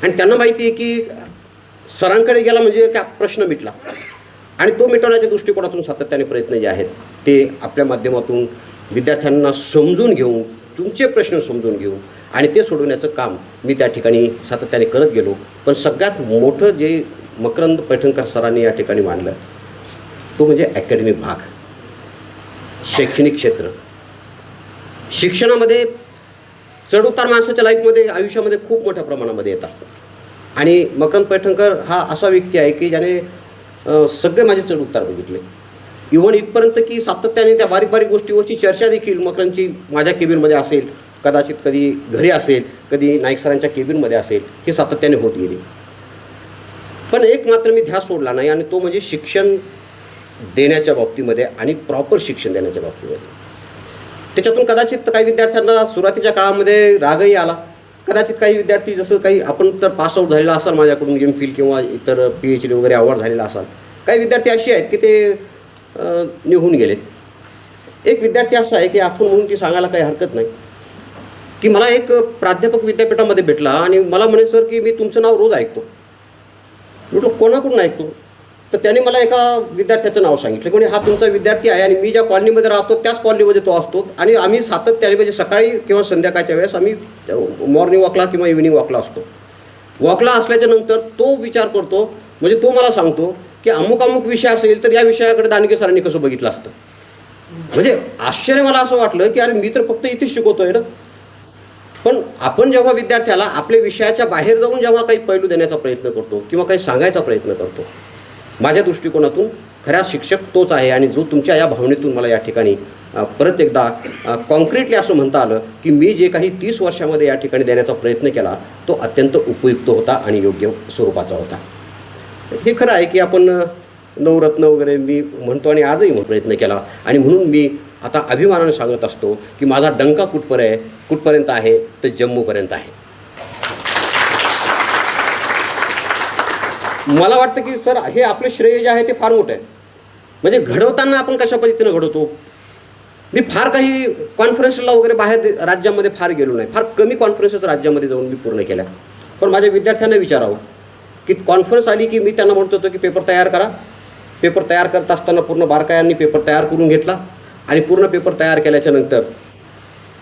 आणि त्यांना माहिती आहे की सरांकडे गेला म्हणजे त्या प्रश्न मिटला. आणि तो मिटवण्याच्या दृष्टिकोनातून सातत्याने प्रयत्न जे आहेत ते आपल्या माध्यमातून विद्यार्थ्यांना समजून घेऊन, तुमचे प्रश्न समजून घेऊन आणि ते सोडवण्याचं काम मी त्या ठिकाणी सातत्याने करत गेलो. पण सगळ्यात मोठं जे मकरंद पैठणकर सरांनी या ठिकाणी मांडलं तो म्हणजे ॲकॅडमिक भाग, शैक्षणिक क्षेत्र. शिक्षणामध्ये चढउतार माणसाच्या लाईफमध्ये, आयुष्यामध्ये खूप मोठ्या प्रमाणामध्ये येतात. आणि मकरंद पैठणकर हा असा व्यक्ती आहे की ज्याने सगळे माझे चढउतार बघितले. इव्हन इथपर्यंत की सातत्याने त्या बारीक बारीक गोष्टीवरची चर्चा देखील मकरंदची माझ्या केबिनमध्ये असेल, कदाचित कधी घरी असेल, कधी नाईक सरांच्या केबिनमध्ये असेल, हे सातत्याने होत गेले. पण एक मात्र मी ध्यास सोडला नाही, आणि तो म्हणजे शिक्षण देण्याच्या बाबतीमध्ये आणि प्रॉपर शिक्षण देण्याच्या बाबतीमध्ये. त्याच्यातून कदाचित काही विद्यार्थ्यांना सुरुवातीच्या काळामध्ये रागही आला. कदाचित काही विद्यार्थी, जसं काही आपण तर पासआउट झालेला असाल माझ्याकडून MPhil किंवा इतर PhD वगैरे अवॉर्ड झालेला असाल, काही विद्यार्थी असे आहेत की ते निघून गेलेत. एक विद्यार्थी असा आहे की आपण म्हणून ती सांगायला काही हरकत नाही की मला एक प्राध्यापक विद्यापीठामध्ये भेटला आणि मला म्हणे सर की मी तुमचं नाव रोज ऐकतो. म्हटलं कोणाकडून ऐकतो. तर त्याने मला एका विद्यार्थ्याचं नाव सांगितलं, म्हणजे हा तुमचा विद्यार्थी आहे आणि मी ज्या कॉलनीमध्ये राहतो त्याच कॉलनीमध्ये तो असतो, आणि आम्ही सातत्याने म्हणजे सकाळी किंवा संध्याकाळच्या वेळेस आम्ही मॉर्निंग वॉकला किंवा इव्हिनिंग वॉकला असतो. वॉकला असल्याच्या नंतर तो विचार करतो, म्हणजे तो मला सांगतो की अमुक अमुक विषय असेल तर या विषयाकडे दांडगे सरांनी कसं बघितलं असतं. म्हणजे आश्चर्य मला असं वाटलं की अरे मी तर फक्त इथेच शिकवतोय ना. पण आपण जेव्हा विद्यार्थ्याला आपल्या विषयाच्या बाहेर जाऊन जेव्हा काही पैलू देण्याचा प्रयत्न करतो किंवा काही सांगायचा प्रयत्न करतो, माझ्या दृष्टिकोनातून खऱ्या शिक्षक तोच आहे. आणि जो तुमच्या या भावनेतून मला या ठिकाणी परत एकदा कॉन्क्रीटली असं म्हणता आलं की मी जे काही 30 वर्षामध्ये या ठिकाणी देण्याचा प्रयत्न केला तो अत्यंत उपयुक्त होता आणि योग्य स्वरूपाचा होता. हे खरं आहे की आपण नवरत्न वगैरे मी म्हणतो आणि आजही प्रयत्न केला, आणि म्हणून मी आता अभिमानाने सांगत असतो की माझा डंका कुठपर्यंत आहे तर जम्मूपर्यंत आहे. मला वाटतं की सर हे आपलं श्रेय जे आहे ते फार मोठं आहे. म्हणजे घडवताना आपण कशा पद्धतीनं घडवतो. मी फार काही कॉन्फरन्सला वगैरे बाहेर राज्यामध्ये फार गेलो नाही, फार कमी कॉन्फरन्सेस राज्यामध्ये जाऊन मी पूर्ण केल्या. पण माझ्या विद्यार्थ्यांना विचारावं की कॉन्फरन्स आली की मी त्यांना म्हणत होतो की पेपर तयार करा. पेपर तयार करत असताना पूर्ण बारकायांनी पेपर तयार करून घेतला, आणि पूर्ण पेपर तयार केल्याच्या नंतर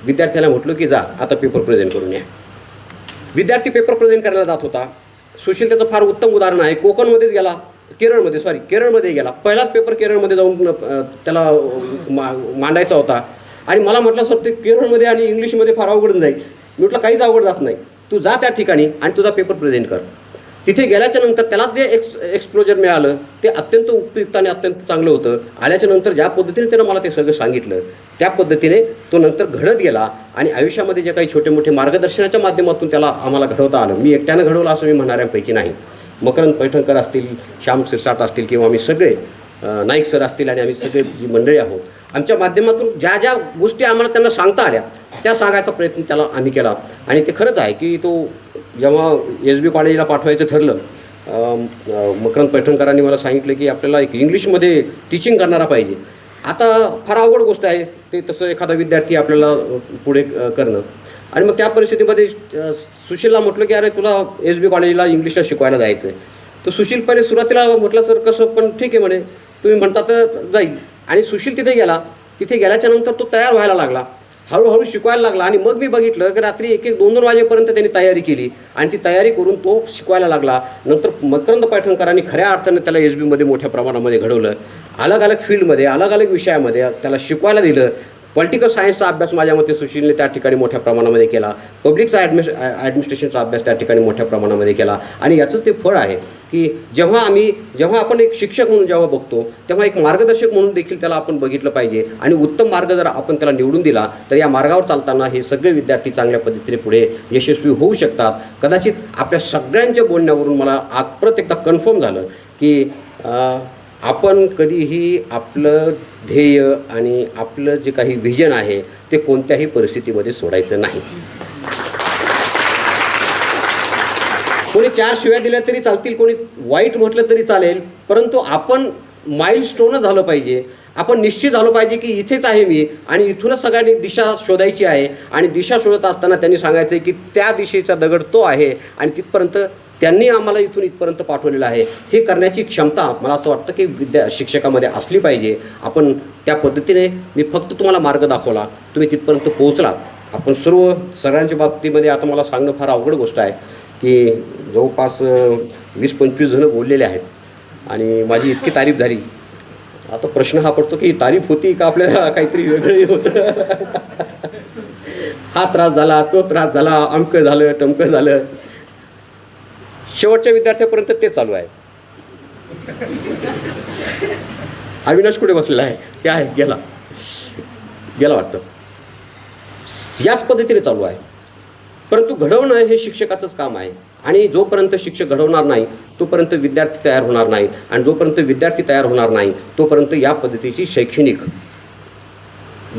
विद्यार्थ्याला म्हटलं की जा आता पेपर प्रेझेंट करून या. विद्यार्थी पेपर प्रेझेंट करायला जात होता. सुशील त्याचं फार उत्तम उदाहरण आहे. कोकणमध्येच गेला, केरळमध्ये गेला. पहिलाच पेपर केरळमध्ये जाऊन त्याला मांडायचा होता, आणि मला म्हटलं सर ते केरळमध्ये आणि इंग्लिशमध्ये फार अवघड जाईल. मी म्हटलं काहीच अवघड जात नाही, तू जा त्या ठिकाणी आणि तुझा पेपर प्रेझेंट कर. तिथे गेल्याच्या नंतर त्याला जे एक्सप्लोजर मिळालं ते अत्यंत उपयुक्त आणि अत्यंत चांगलं होतं. आल्याच्या नंतर ज्या पद्धतीने त्यानं मला ते सगळं सांगितलं त्या पद्धतीने तो नंतर घडत गेला आणि आयुष्यामध्ये जे काही छोटे मोठे मार्गदर्शनाच्या माध्यमातून त्याला आम्हाला घडवता आलं. मी एकट्यानं घडवलं असं मी म्हणणाऱ्यांपैकी नाही. मकरंद पैठणकर असतील, श्याम सिरसाट असतील किंवा आम्ही सगळे नाईक सर असतील आणि आम्ही सगळे जी मंडळी आहोत, आमच्या माध्यमातून ज्या ज्या गोष्टी आम्हाला त्यांना सांगता आल्या त्या सांगायचा प्रयत्न त्याला आम्ही केला. आणि ते खरंच आहे की तो जेव्हा SB कॉलेजला पाठवायचं ठरलं, मकरंद पैठणकरांनी मला सांगितलं की आपल्याला एक इंग्लिशमध्ये टीचिंग करणारा पाहिजे. आता फार अवघड गोष्ट आहे ते तसं एखादा विद्यार्थी आपल्याला पुढे करणं. आणि मग त्या परिस्थितीमध्ये सुशीलला म्हटलं की अरे तुला SB कॉलेजला इंग्लिशला शिकवायला जायचं आहे. तर सुशील पहिले सुरुवातीला म्हटलं सर कसं, पण ठीक आहे म्हणे, तुम्ही म्हणता तर जाईल. आणि सुशील तिथे गेला. तिथे गेल्याच्या नंतर तो तयार व्हायला लागला, हळूहळू शिकवायला लागला. आणि मग मी बघितलं की रात्री 1-1, 2-2 वाजेपर्यंत त्यांनी तयारी केली आणि ती तयारी करून तो शिकवायला लागला. नंतर मकरंद पैठणकरांनी खऱ्या अर्थाने त्याला SBमध्ये मोठ्या प्रमाणामध्ये घडवलं. अलग अलग फील्डमध्ये, अलग अलग विषयामध्ये त्याला शिकवायला दिलं. पॉलिटिकल सायन्सचा अभ्यास माझ्या मते सुशीलने त्या ठिकाणी मोठ्या प्रमाणामध्ये केला. पब्लिकचा ॲडमिनिस्ट्रेशनचा अभ्यास त्या ठिकाणी मोठ्या प्रमाणामध्ये केला. आणि याचंच ते फळ आहे की जेव्हा आपण एक शिक्षक म्हणून जेव्हा बघतो तेव्हा एक मार्गदर्शक म्हणून देखील त्याला आपण बघितलं पाहिजे. आणि उत्तम मार्ग जर आपण त्याला निवडून दिला तर या मार्गावर चालताना हे सगळे विद्यार्थी चांगल्या पद्धतीने पुढे यशस्वी होऊ शकतात. कदाचित आपल्या सगळ्यांच्या बोलण्यावरून मला आज परत एकदा कन्फर्म झालं की आपण कधीही आपलं ध्येय आणि आपलं जे काही व्हिजन आहे ते कोणत्याही परिस्थितीमध्ये सोडायचं नाही. कोणी 4 शिव्या दिल्या तरी चालतील, कोणी वाईट म्हटलं तरी चालेल, परंतु आपण माइलस्टोनच झालं पाहिजे. आपण निश्चित झालो पाहिजे की इथेच आहे मी आणि इथूनच सगळ्यांनी दिशा शोधायची आहे. आणि दिशा शोधत असताना त्यांनी सांगायचं आहे की त्या दिशेचा दगड तो आहे आणि तिथपर्यंत त्यांनी आम्हाला इथून इथपर्यंत पाठवलेलं आहे. हे करण्याची क्षमता मला असं वाटतं की शिक्षकामध्ये असली पाहिजे. आपण त्या पद्धतीने, मी फक्त तुम्हाला मार्ग दाखवला, तुम्ही तिथपर्यंत पोहोचला. आपण सगळ्यांच्या बाबतीमध्ये आता मला सांगणं फार अवघड गोष्ट आहे की जवळपास 20-25 जणं बोललेले आहेत आणि माझी इतकी तारीफ झाली. आता प्रश्न हा पडतो की तारीफ होती का आपल्याला काहीतरी वेगळं होतं. हा त्रास झाला, तो त्रास झाला, अमकं झालं, टमकं झालं. शेवटच्या विद्यार्थ्यापर्यंत ते चालू आहे. अविनाश कुठे बसलेला आहे? ते आहे, गेला वाटतं. याच पद्धतीने चालू आहे. परंतु घडवणं हे शिक्षकाचंच काम आहे. आणि जोपर्यंत शिक्षक घडवणार नाही तोपर्यंत विद्यार्थी तयार होणार नाहीत. आणि जोपर्यंत विद्यार्थी तयार होणार नाही तोपर्यंत या पद्धतीची शैक्षणिक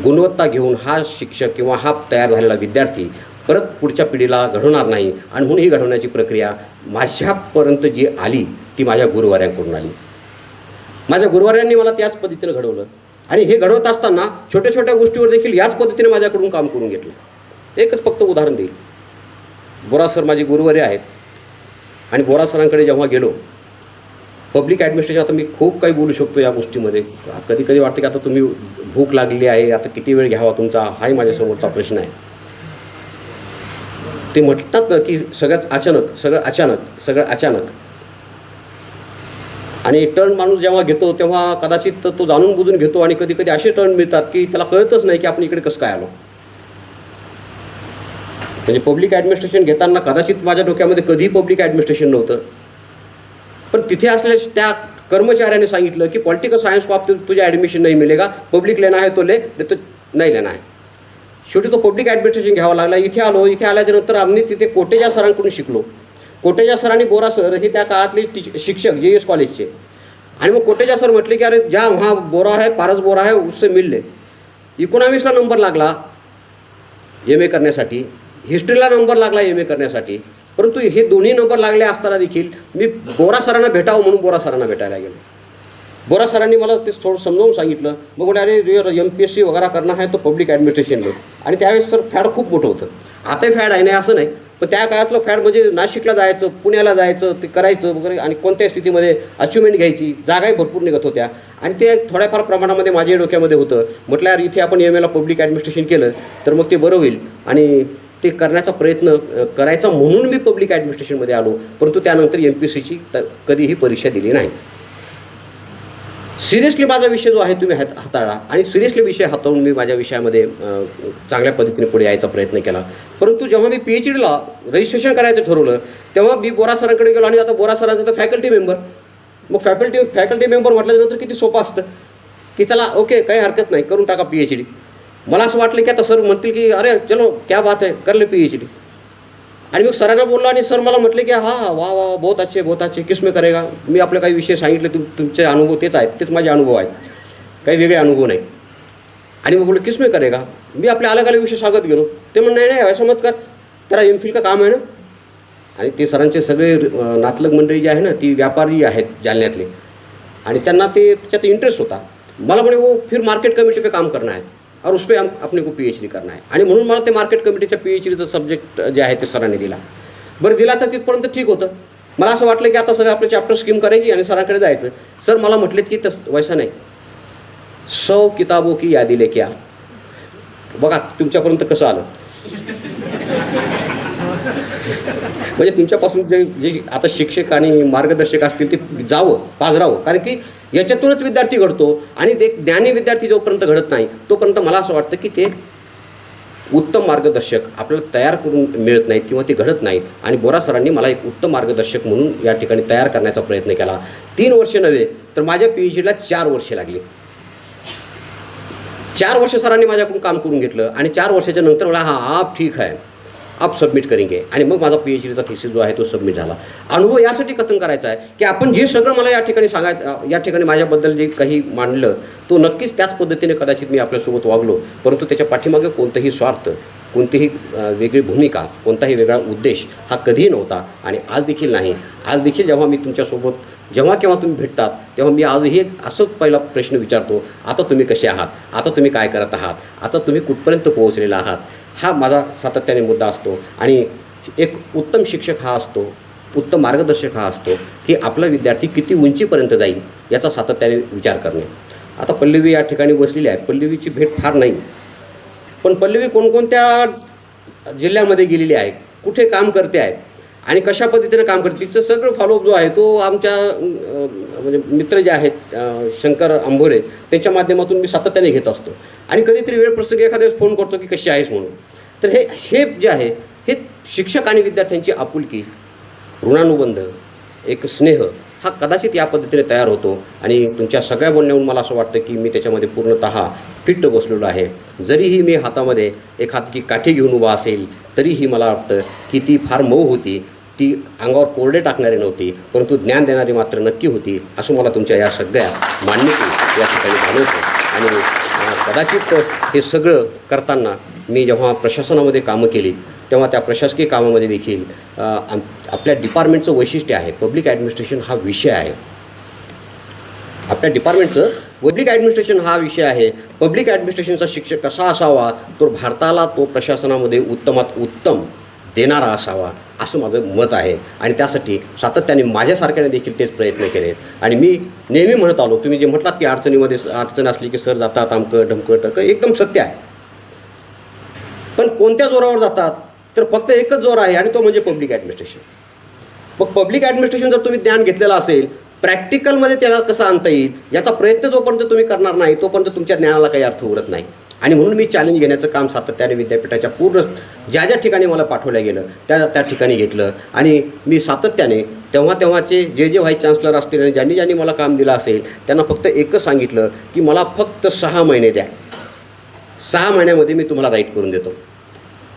गुणवत्ता घेऊन हा शिक्षक किंवा हा तयार झालेला विद्यार्थी परत पुढच्या पिढीला घडवणार नाही. आणि म्हणून ही घडवण्याची प्रक्रिया माझ्यापर्यंत जी आली ती माझ्या गुरुवाऱ्यांकडून आली. माझ्या गुरुवाऱ्यांनी मला त्याच पद्धतीनं घडवलं. आणि हे घडवत असताना छोट्या छोट्या गोष्टीवर देखील याच पद्धतीने माझ्याकडून काम करून घेतलं. एकच फक्त उदाहरण देईल. बोरा सर माझे गुरुवारे आहेत आणि बोरा सरांकडे जेव्हा गेलो, पब्लिक ॲडमिनिस्ट्रेशन, आता मी खूप काही बोलू शकतो या गोष्टीमध्ये. कधी कधी वाटतं की आता तुम्ही भूक लागलेली आहे, आता किती वेळ घ्यावा तुमचा, हाही माझ्यासमोरचा प्रश्न आहे. ते म्हणतात की सगळं अचानक आणि टर्न माणूस जेव्हा घेतो तेव्हा कदाचित तो जाणून बुजून घेतो आणि कधी कधी असे टर्न मिळतात की त्याला कळतच नाही की आपण इकडे कसं काय आलो. म्हणजे पब्लिक ॲडमिनिस्ट्रेशन घेताना कदाचित माझ्या डोक्यामध्ये कधीही पब्लिक ॲडमिनिस्ट्रेशन नव्हतं, पण तिथे असलेल्या त्या कर्मचाऱ्याने सांगितलं की पॉलिटिकल सायन्स को आप तुझे ॲडमिशन नाही मिलेगा, पब्लिक लेना है तो ले, नाही तर नाही लेना आहे. शेवटी तो पब्लिक ॲडमिनिस्ट्रेशन घ्यावा लागला. इथे आलो. इथे आल्याच्या नंतर आम्ही तिथे कोटेजा सरांकडून शिकलो. कोटेजा सर आणि बोरा सर हे त्या काळातले शिक्षक JS कॉलेजचे. आणि मग कोटेजा सर म्हटले की अरे ज्या वहाँ बोरा है, पारस बोरा है, उससे मिल ले. इकॉनॉमिक्सला नंबर लागला MA करण्यासाठी, हिस्ट्रीला नंबर लागला MA करण्यासाठी. परंतु हे दोन्ही नंबर लागले असताना देखील मी बोरा सरांना भेटावं म्हणून बोरा सरांना भेटायला गेलो. बोरा सरांनी मला ते थोडं समजावून सांगितलं. मग बोले अरे MPSC वगैरे करणार आहे तो पब्लिक ॲडमिनिस्ट्रेशन में. आणि त्यावेळेस सर फॅड खूप मोठं होतं. आताही फॅड आहे नाही असं नाही, पण त्या काळातलं फॅड म्हणजे नाशिकला जायचं, पुण्याला जायचं, ते करायचं वगैरे आणि कोणत्याही स्थितीमध्ये अचिव्हमेंट घ्यायची, जागाही भरपूर निघत होत्या. आणि ते थोड्याफार प्रमाणामध्ये माझ्या डोक्यामध्ये होतं. म्हटलं यार इथे आपण MAला पब्लिक ॲडमिनिस्ट्रेशन केलं तर मग ते बरं होईल. आणि ते करण्याचा प्रयत्न करायचा म्हणून मी पब्लिक ॲडमिनिस्ट्रेशनमध्ये आलो. परंतु त्यानंतर MPSCची कधीही परीक्षा दिली नाही. सिरियसली माझा विषय जो आहे तुम्ही हाताळा आणि सिरियसली विषय हाताळून मी माझ्या विषयामध्ये चांगल्या पद्धतीने पुढे यायचा प्रयत्न केला. परंतु जेव्हा मी PhDला रजिस्ट्रेशन करायचं ठरवलं तेव्हा मी बोरा सरांकडे गेलो आणि आता बोरा सरांचं तर फॅकल्टी मेंबर. मग फॅकल्टी मेंबर म्हटल्यानंतर किती सोपं असतं की चला ओके काही हरकत नाही करून टाका PhD. मला असं वाटलं की आता सर म्हणतील की अरे चलो क्या बात आहे कर ले PhD. आणि मग सरांना बोललो आणि सर मला म्हटले की हाँ वाह वाह बहुत अच्छे किस में करेगा. मी आपले काही विषय सांगितले तुमचे अनुभव तेच आहेत तेच माझे अनुभव आहेत काही वेगळे अनुभव नाही. आणि मग बोललो किस में करेगा. मी आपले अलग अलग विषय सांगत गेलो. ते म्हणून नाही असं मत कर तेरा MPhil का काम आहे ना. आणि ते सरांचे सगळे नातलग मंडळी जी आहे ना ती व्यापारी आहेत जालन्यातले आणि त्यांना ते त्याच्यात इंटरेस्ट होता. मला म्हणे वो फिर मार्केट कमिटी पे काम करना है और उस पर अपने को PhD करना आहे. आणि म्हणून मला ते मार्केट कमिटीच्या PhDचं सब्जेक्ट जे आहे ते सरांनी दिला. बरं दिला तर तिथपर्यंत ठीक होतं. मला असं वाटलं की आता सगळं आपलं चॅप्टर स्कीम करायची आणि सरांकडे जायचं. सर मला म्हटलेत की तसं वैसा नाही 100 किताबों की यादी लेके आ. बघा तुमच्यापर्यंत कसं आलं. म्हणजे तुमच्यापासून जे आता शिक्षक आणि मार्गदर्शक असतील ते जावं पाजरावं. कारण की याच्यातूनच विद्यार्थी घडतो आणि ते ज्ञानी विद्यार्थी जोपर्यंत घडत नाही तोपर्यंत मला असं वाटतं की ते उत्तम मार्गदर्शक आपल्याला तयार करून मिळत नाहीत किंवा ते घडत नाहीत. आणि बोरा सरांनी मला एक उत्तम मार्गदर्शक म्हणून या ठिकाणी तयार करण्याचा प्रयत्न केला. 3 वर्ष नव्हे तर माझ्या PhDला 4 वर्षे लागली. 4 वर्ष सरांनी माझ्याकडून काम करून घेतलं आणि 4 वर्षाच्या नंतर मला आप ठीक आहे आप सबमिट करेंगे. आणि मग माझा PhDचा थिसिस जो आहे तो सबमिट झाला. अनुभव यासाठी कथन करायचा आहे की आपण जे सगळं मला या ठिकाणी या ठिकाणी माझ्याबद्दल जे काही मांडलं तो नक्कीच त्याच पद्धतीने कदाचित मी आपल्यासोबत वागलो. परंतु त्याच्या पाठीमागे कोणताही स्वार्थ कोणतीही वेगळी भूमिका कोणताही वेगळा उद्देश हा कधीही नव्हता आणि आज देखील नाही. आज देखील जेव्हा मी तुमच्यासोबत जेव्हा केव्हा तुम्ही भेटतात तेव्हा मी आजही असंच पहिला प्रश्न विचारतो. आता तुम्ही कसे आहात. आता तुम्ही काय करत आहात. आता तुम्ही कुठपर्यंत पोहोचलेला आहात. हा माझा सातत्याने मुद्दा असतो. आणि एक उत्तम शिक्षक हा असतो उत्तम मार्गदर्शक हा असतो की आपला विद्यार्थी किती उंचीपर्यंत जाईल याचा सातत्याने विचार करणे. आता पल्लवी या ठिकाणी बसलेली आहे. पल्लवीची भेट फार नाही पण पल्लवी कोणकोणत्या जिल्ह्यामध्ये गेलेली आहे कुठे काम करते आहे आणि कशा पद्धतीने काम करते तिचं सगळं फॉलोअप जो आहे तो आमच्या म्हणजे मित्र जे आहेत शंकर अंभोरे त्यांच्या माध्यमातून मी सातत्याने घेत असतो. आणि कधीतरी वेळ प्रसंगी एखाद्या वेळेस फोन करतो की कशी आहेस म्हणून. तर हे जे आहे हे शिक्षक आणि विद्यार्थ्यांची आपुलकी ऋणानुबंध एक स्नेह हा कदाचित या पद्धतीने तयार होतो. आणि तुमच्या सगळ्या बोलण्यावरून मला असं वाटतं की मी त्याच्यामध्ये पूर्णतः फिट्ट बसलेलो आहे. जरीही मी हातामध्ये एखादी काठी घेऊन उभा असेल तरीही मला वाटतं की ती फार मऊ होती. ती अंगावर कोरडे टाकणारी नव्हती परंतु ज्ञान देणारी मात्र नक्की होती असं मला तुमच्या या सगळ्या मान्यते या ठिकाणी जाणवतं. आणि कदाचित हे सगळं करताना मी जेव्हा प्रशासनामध्ये कामं केली तेव्हा त्या प्रशासकीय कामामध्ये देखील आपल्या डिपार्टमेंटचं वैशिष्ट्य आहे पब्लिक ॲडमिनिस्ट्रेशन हा विषय आहे. आपल्या डिपार्टमेंटचं पब्लिक ॲडमिनिस्ट्रेशन हा विषय आहे. पब्लिक ॲडमिनिस्ट्रेशनचा शिक्षक कसा असावा तो भारताला तो प्रशासनामध्ये उत्तमात उत्तम देणारा असावा असं माझं मत आहे. आणि त्यासाठी सातत्याने माझ्यासारख्याने देखील तेच प्रयत्न केलेत. आणि मी नेहमी म्हणत आलो तुम्ही जे म्हटलात की अडचणीमध्ये अडचण असली की सर जातात आमकं ढमकं टकं एकदम सत्य आहे. पण कोणत्या जोरावर जातात तर फक्त एकच जोर आहे आणि तो म्हणजे पब्लिक ॲडमिनिस्ट्रेशन. मग पब्लिक ॲडमिनिस्ट्रेशन जर तुम्ही ज्ञान घेतलेलं असेल प्रॅक्टिकलमध्ये त्याला कसं आणता येईल याचा प्रयत्न जोपर्यंत तुम्ही करणार नाही तोपर्यंत तुमच्या ज्ञानाला काही अर्थ उरत नाही. आणि म्हणून मी चॅलेंज घेण्याचं काम सातत्याने विद्यापीठाच्या पूर्ण ज्या ज्या ठिकाणी मला पाठवलं गेलं त्या ठिकाणी घेतलं. आणि मी सातत्याने तेव्हाचे जे व्हाईस चान्सलर असतील आणि ज्यांनी मला काम दिलं असेल त्यांना फक्त एकच सांगितलं की मला फक्त 6 महिने द्या. 6 महिन्यामध्ये मी तुम्हाला राईट करून देतो.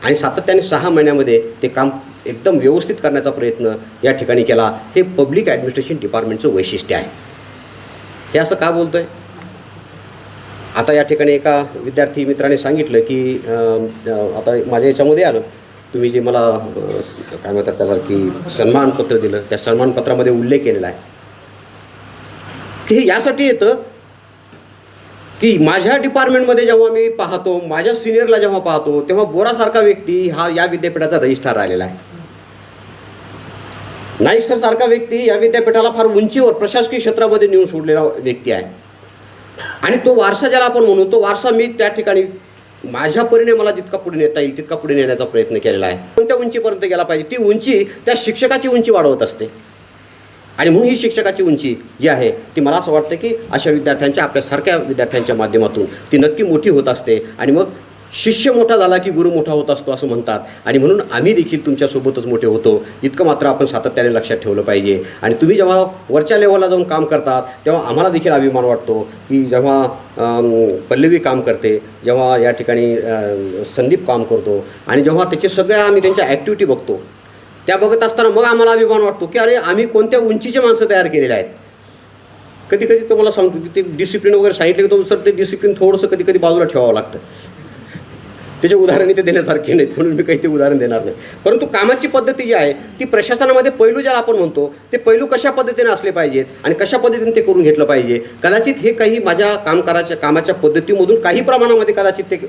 आणि सातत्याने 6 महिन्यामध्ये ते काम एकदम व्यवस्थित करण्याचा प्रयत्न या ठिकाणी केला. हे पब्लिक ॲडमिनिस्ट्रेशन डिपार्टमेंटचं वैशिष्ट्य आहे. हे असं का बोलतो आहे. आता या ठिकाणी एका विद्यार्थी मित्राने सांगितलं की आता माझ्या याच्यामध्ये आलं तुम्ही जे मला काय म्हणतात त्याला की सन्मानपत्र दिलं त्या सन्मानपत्रामध्ये उल्लेख केलेला आहे की हे यासाठी येतं की माझ्या डिपार्टमेंटमध्ये जेव्हा मी पाहतो माझ्या सिनियरला जेव्हा पाहतो तेव्हा बोरासारखा व्यक्ती हा या विद्यापीठाचा रजिस्ट्रार आलेला आहे. नाईक सर सारखा व्यक्ती या विद्यापीठाला फार उंचीवर प्रशासकीय क्षेत्रामध्ये नेऊन सोडलेला व्यक्ती आहे. आणि तो वारसा ज्याला आपण म्हणू तो वारसा मी त्या ठिकाणी माझ्या परीने मला जितका पुढे नेता येईल तितका पुढे नेण्याचा प्रयत्न केलेला आहे. कोणत्या उंचीपर्यंत गेला पाहिजे ती उंची त्या शिक्षकाची उंची वाढवत असते. आणि म्हणून ही शिक्षकाची उंची जी आहे ती मला असं वाटतं की अशा विद्यार्थ्यांच्या, आपल्यासारख्या विद्यार्थ्यांच्या माध्यमातून ती नक्की मोठी होत असते. आणि मग शिष्य मोठा झाला की गुरु मोठा होत असतो असं म्हणतात. आणि म्हणून आम्ही देखील तुमच्यासोबतच मोठे होतो, इतकं मात्र आपण सातत्याने लक्षात ठेवलं पाहिजे. आणि तुम्ही जेव्हा वरच्या लेवलला जाऊन काम करतात तेव्हा आम्हाला देखील अभिमान वाटतो की जेव्हा पल्लवी काम करते, जेव्हा या ठिकाणी संदीप काम करतो, आणि जेव्हा त्याचे सगळ्या आम्ही त्यांच्या ॲक्टिव्हिटी बघतो, त्या बघत असताना मग आम्हाला अभिमान वाटतो की अरे आम्ही कोणत्या उंचीचे माणसं तयार केलेले आहेत. कधी कधी तुम्हाला सांगतो की ते डिसिप्लिन वगैरे सांगितलं की सर ते डिसिप्लिन थोडंसं कधी कधी बाजूला ठेवावं लागतं. त्याचे उदाहरण इथे देण्यासारखे नाहीत म्हणून मी काही ते उदाहरण देणार नाही. परंतु कामाची पद्धती जी आहे ती प्रशासनामध्ये पैलू ज्याला आपण म्हणतो ते पैलू कशा पद्धतीने असले पाहिजेत आणि कशा पद्धतीने ते करून घेतलं पाहिजे. कदाचित हे काही माझ्या कामाच्या पद्धतीमधून काही प्रमाणामध्ये कदाचित ते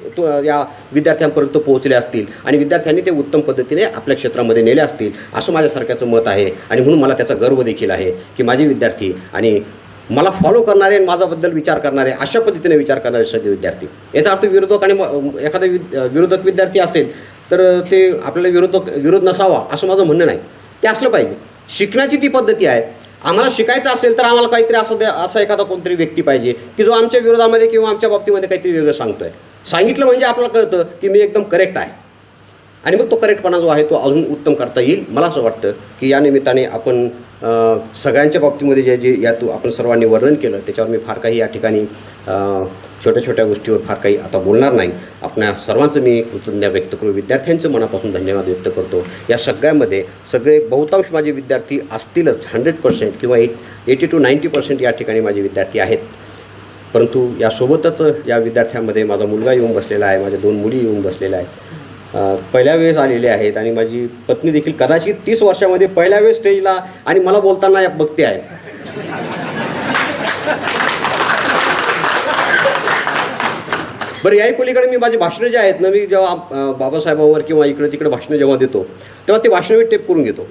या विद्यार्थ्यांपर्यंत पोहोचले असतील आणि विद्यार्थ्यांनी ते उत्तम पद्धतीने आपल्या क्षेत्रामध्ये नेले असतील असं माझ्यासारख्याचं मत आहे. आणि म्हणून मला त्याचा गर्व देखील आहे की माझे विद्यार्थी आणि मला फॉलो करणारे आणि माझ्याबद्दल विचार करणारे, अशा पद्धतीने विचार करणारे सगळे विद्यार्थी. याचा अर्थ विरोधक आणि एखादा विरोधक विद्यार्थी असेल तर ते आपल्याला विरोध नसावा असं माझं म्हणणं नाही. ते असलं पाहिजे. शिकण्याची ती पद्धती आहे. आम्हाला शिकायचं असेल तर आम्हाला काहीतरी असा एखादा कोणतरी व्यक्ती पाहिजे की जो आमच्या विरोधामध्ये किंवा आमच्या बाबतीमध्ये काहीतरी वेगळं सांगतोय. सांगितलं म्हणजे आपल्याला कळतं की मी एकदम करेक्ट आहे आणि मग तो करेक्टपणा जो आहे तो अजून उत्तम करता येईल. मला असं वाटतं की या निमित्ताने आपण सगळ्यांच्या बाबतीमध्ये जे यातून आपण सर्वांनी वर्णन केलं त्याच्यावर मी फार काही या ठिकाणी छोट्या छोट्या गोष्टीवर फार काही आता बोलणार नाही. आपल्या सर्वांचं मी कृतज्ञता व्यक्त करू, विद्यार्थ्यांचं मनापासून धन्यवाद व्यक्त करतो. या सगळ्यामध्ये सगळे बहुतांश माझे विद्यार्थी असतीलच, 100% किंवा 80 to 90% या ठिकाणी माझे विद्यार्थी आहेत. परंतु यासोबतच या विद्यार्थ्यांमध्ये माझा मुलगा येऊन बसलेला आहे, माझ्या 2 मुली येऊन बसलेल्या आहेत, पहिल्या वेळेस आलेले आहेत. आणि माझी पत्नी देखील कदाचित 30 वर्षामध्ये पहिल्या वेळेस स्टेजला आणि मला बोलताना बघते आहे. बरं, याही पलीकडे मी माझी भाषणं जे आहेत ना, मी जेव्हा बाबासाहेबांवर किंवा इकडे तिकडे भाषणं जेव्हा देतो तेव्हा ते भाषणं मी टेप करून घेतो,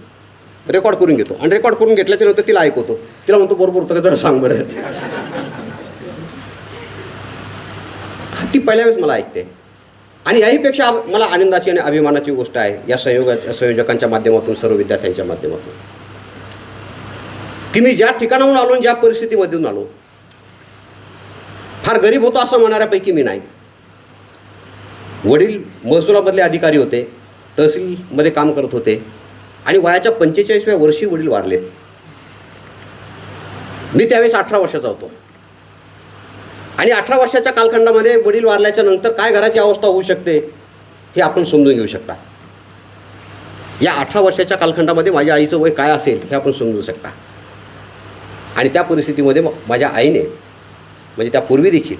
रेकॉर्ड करून घेतो. आणि रेकॉर्ड करून घेतल्याच्या नंतर तिला ऐकवतो. तिला म्हणतो बरोबर होतं का जरा सांग बरं. ती पहिल्या वेळेस मला ऐकते. आणि याहीपेक्षा मला आनंदाची आणि अभिमानाची गोष्ट आहे या संयोजकांच्या माध्यमातून, सर्व विद्यार्थ्यांच्या माध्यमातून, की मी ज्या ठिकाणाहून आलो, ज्या परिस्थितीमधून आलो, फार गरीब होतो असं म्हणणाऱ्यापैकी मी नाही. वडील महसुलामधले अधिकारी होते, तहसीलमध्ये काम करत होते आणि वयाच्या 45व्या वर्षी वडील वारलेत. मी त्यावेळेस 18 वर्षाचा होतो. आणि 18 वर्षाच्या कालखंडामध्ये वडील वारल्याच्या नंतर काय घराची अवस्था होऊ शकते हे आपण समजून घेऊ शकता. या 18 वर्षाच्या कालखंडामध्ये माझ्या आईचं वय काय असेल हे आपण समजू शकता. आणि त्या परिस्थितीमध्ये माझ्या आईने, म्हणजे त्यापूर्वी देखील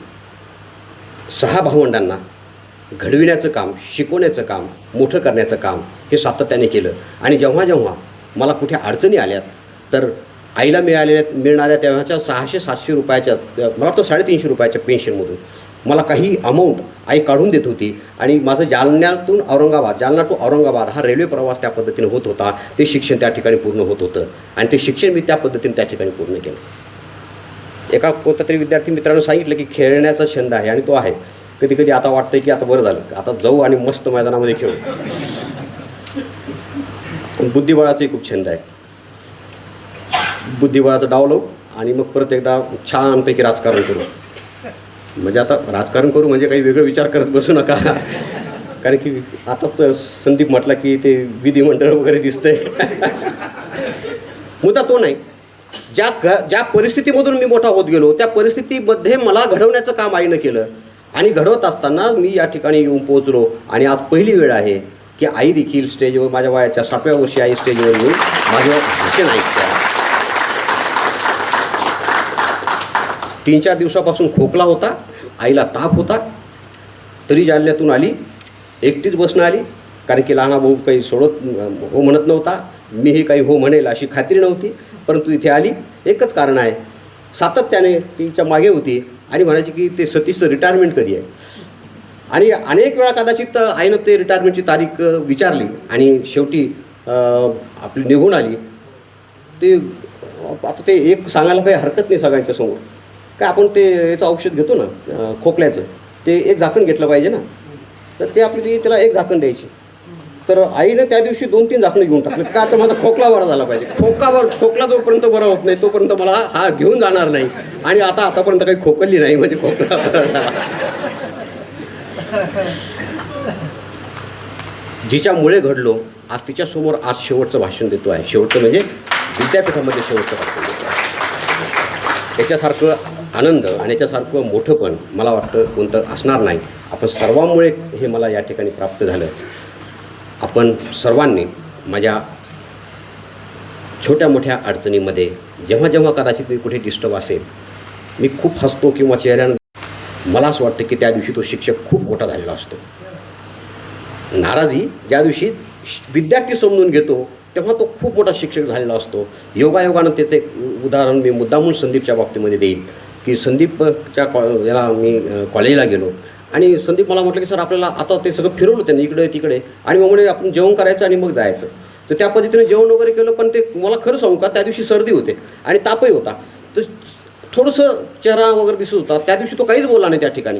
6 भावंडांना घडविण्याचं काम, शिकवण्याचं काम, मोठं करण्याचं काम हे सातत्याने केलं. आणि जेव्हा जेव्हा मला कुठे अडचणी आल्यात तर आईला मिळणाऱ्या तेव्हाच्या 600-700 रुपयाच्या, मला वाटतं 350 रुपयाच्या पेन्शनमधून मला काही अमाऊंट आई काढून देत होती. आणि माझं जालना टू औरंगाबाद हा रेल्वे प्रवास त्या पद्धतीने होत होता. ते शिक्षण त्या ठिकाणी पूर्ण होत होतं आणि ते शिक्षण मी त्या पद्धतीने त्या ठिकाणी पूर्ण केलं. एका कोणत्या तरी विद्यार्थी मित्रानं सांगितलं की खेळण्याचा छंद आहे आणि तो आहे. कधी कधी आता वाटतं की आता बरं झालं, आता जाऊ आणि मस्त मैदानामध्ये खेळू. बुद्धिबळाचाही खूप छंद आहे. बुद्धिबळाचा डाव लावू आणि मग परत एकदा छानपैकी राजकारण करू. म्हणजे आता राजकारण करू म्हणजे काही वेगळं विचार करत बसू नका, कारण की आताच संदीप म्हटला की ते विधिमंडळ वगैरे दिसतंय. मुद्दा तो नाही. ज्या परिस्थितीमधून मी मोठा होत गेलो त्या परिस्थितीमध्ये मला घडवण्याचं काम आईनं केलं. आणि घडवत असताना मी या ठिकाणी येऊन पोहोचलो. आणि आज पहिली वेळ आहे की आई देखील स्टेजवर, माझ्या वयाच्या 7व्या वर्षी आई स्टेजवर येऊन माझं भाषण ऐकतं. 3-4 दिवसापासून खोकला होता, आईला ताप होता, तरी जालन्यातून आली, एकटीच बसणं आली. कारण की लहान भाऊ काही हो म्हणत नव्हता, मीही काही हो म्हणेल अशी खात्री नव्हती. परंतु इथे आली. एकच कारण आहे, सातत्याने तिच्या मागे होती आणि म्हणायची की ते सतीशचं रिटायरमेंट कधी आहे. आणि अनेक वेळा कदाचित आईनं ते रिटायरमेंटची तारीख विचारली आणि शेवटी आपली निघून आली. ते आता ते एक सांगायला काही हरकत नाही सगळ्यांच्या समोर, काय आपण ते याचं औषध घेतो ना खोकल्याचं, ते एक झाकण घेतलं पाहिजे ना, तर ते आपली त्याला एक झाकण द्यायची तर आईने त्या दिवशी 2-3 झाकणं घेऊन टाकले. का तर माझा खोकला बरा झाला पाहिजे. खोकला जोपर्यंत बरा होत नाही तोपर्यंत मला हा घेऊन जाणार नाही. आणि आतापर्यंत काही खोकलली नाही, म्हणजे खोकला बरा झाला. जिच्यामुळे घडलो, आज तिच्यासमोर आज शेवटचं भाषण देतो आहे. शेवटचं म्हणजे विद्यापीठामध्ये शेवटचं भाषण देतो आहे. याच्यासारखं आनंद आणि याच्यासारखं मोठंपण मला वाटतं कोणतं असणार नाही. आपण सर्वांमुळे हे मला या ठिकाणी प्राप्त झालं. आपण सर्वांनी माझ्या छोट्या मोठ्या अडचणीमध्ये जेव्हा कदाचित मी कुठे डिस्टर्ब असेल, मी खूप हसतो किंवा चेहऱ्यानं, मला असं वाटतं की त्या दिवशी तो शिक्षक खूप मोठा झालेला असतो. नाराजी ज्या दिवशी विद्यार्थी समजून घेतो तेव्हा तो खूप मोठा शिक्षक झालेला असतो. योगायोगानं त्याचं एक उदाहरण मी मुद्दामून संदीपच्या बाबतीमध्ये देईन की संदीपच्या याला मी कॉलेजला गेलो आणि संदीप मला म्हटलं की सर आपल्याला आता ते सगळं फिरवलं त्यांनी इकडे तिकडे, आणि मग म्हणजे आपण जेवण करायचं आणि मग जायचं. तर त्या पद्धतीने जेवण वगैरे केलं. पण ते मला खरं सांगू का, त्या दिवशी सर्दी होते आणि तापही होता. तर थोडंसं चेहरा वगैरे दिसत होता. त्या दिवशी तो काहीच बोलला नाही त्या ठिकाणी.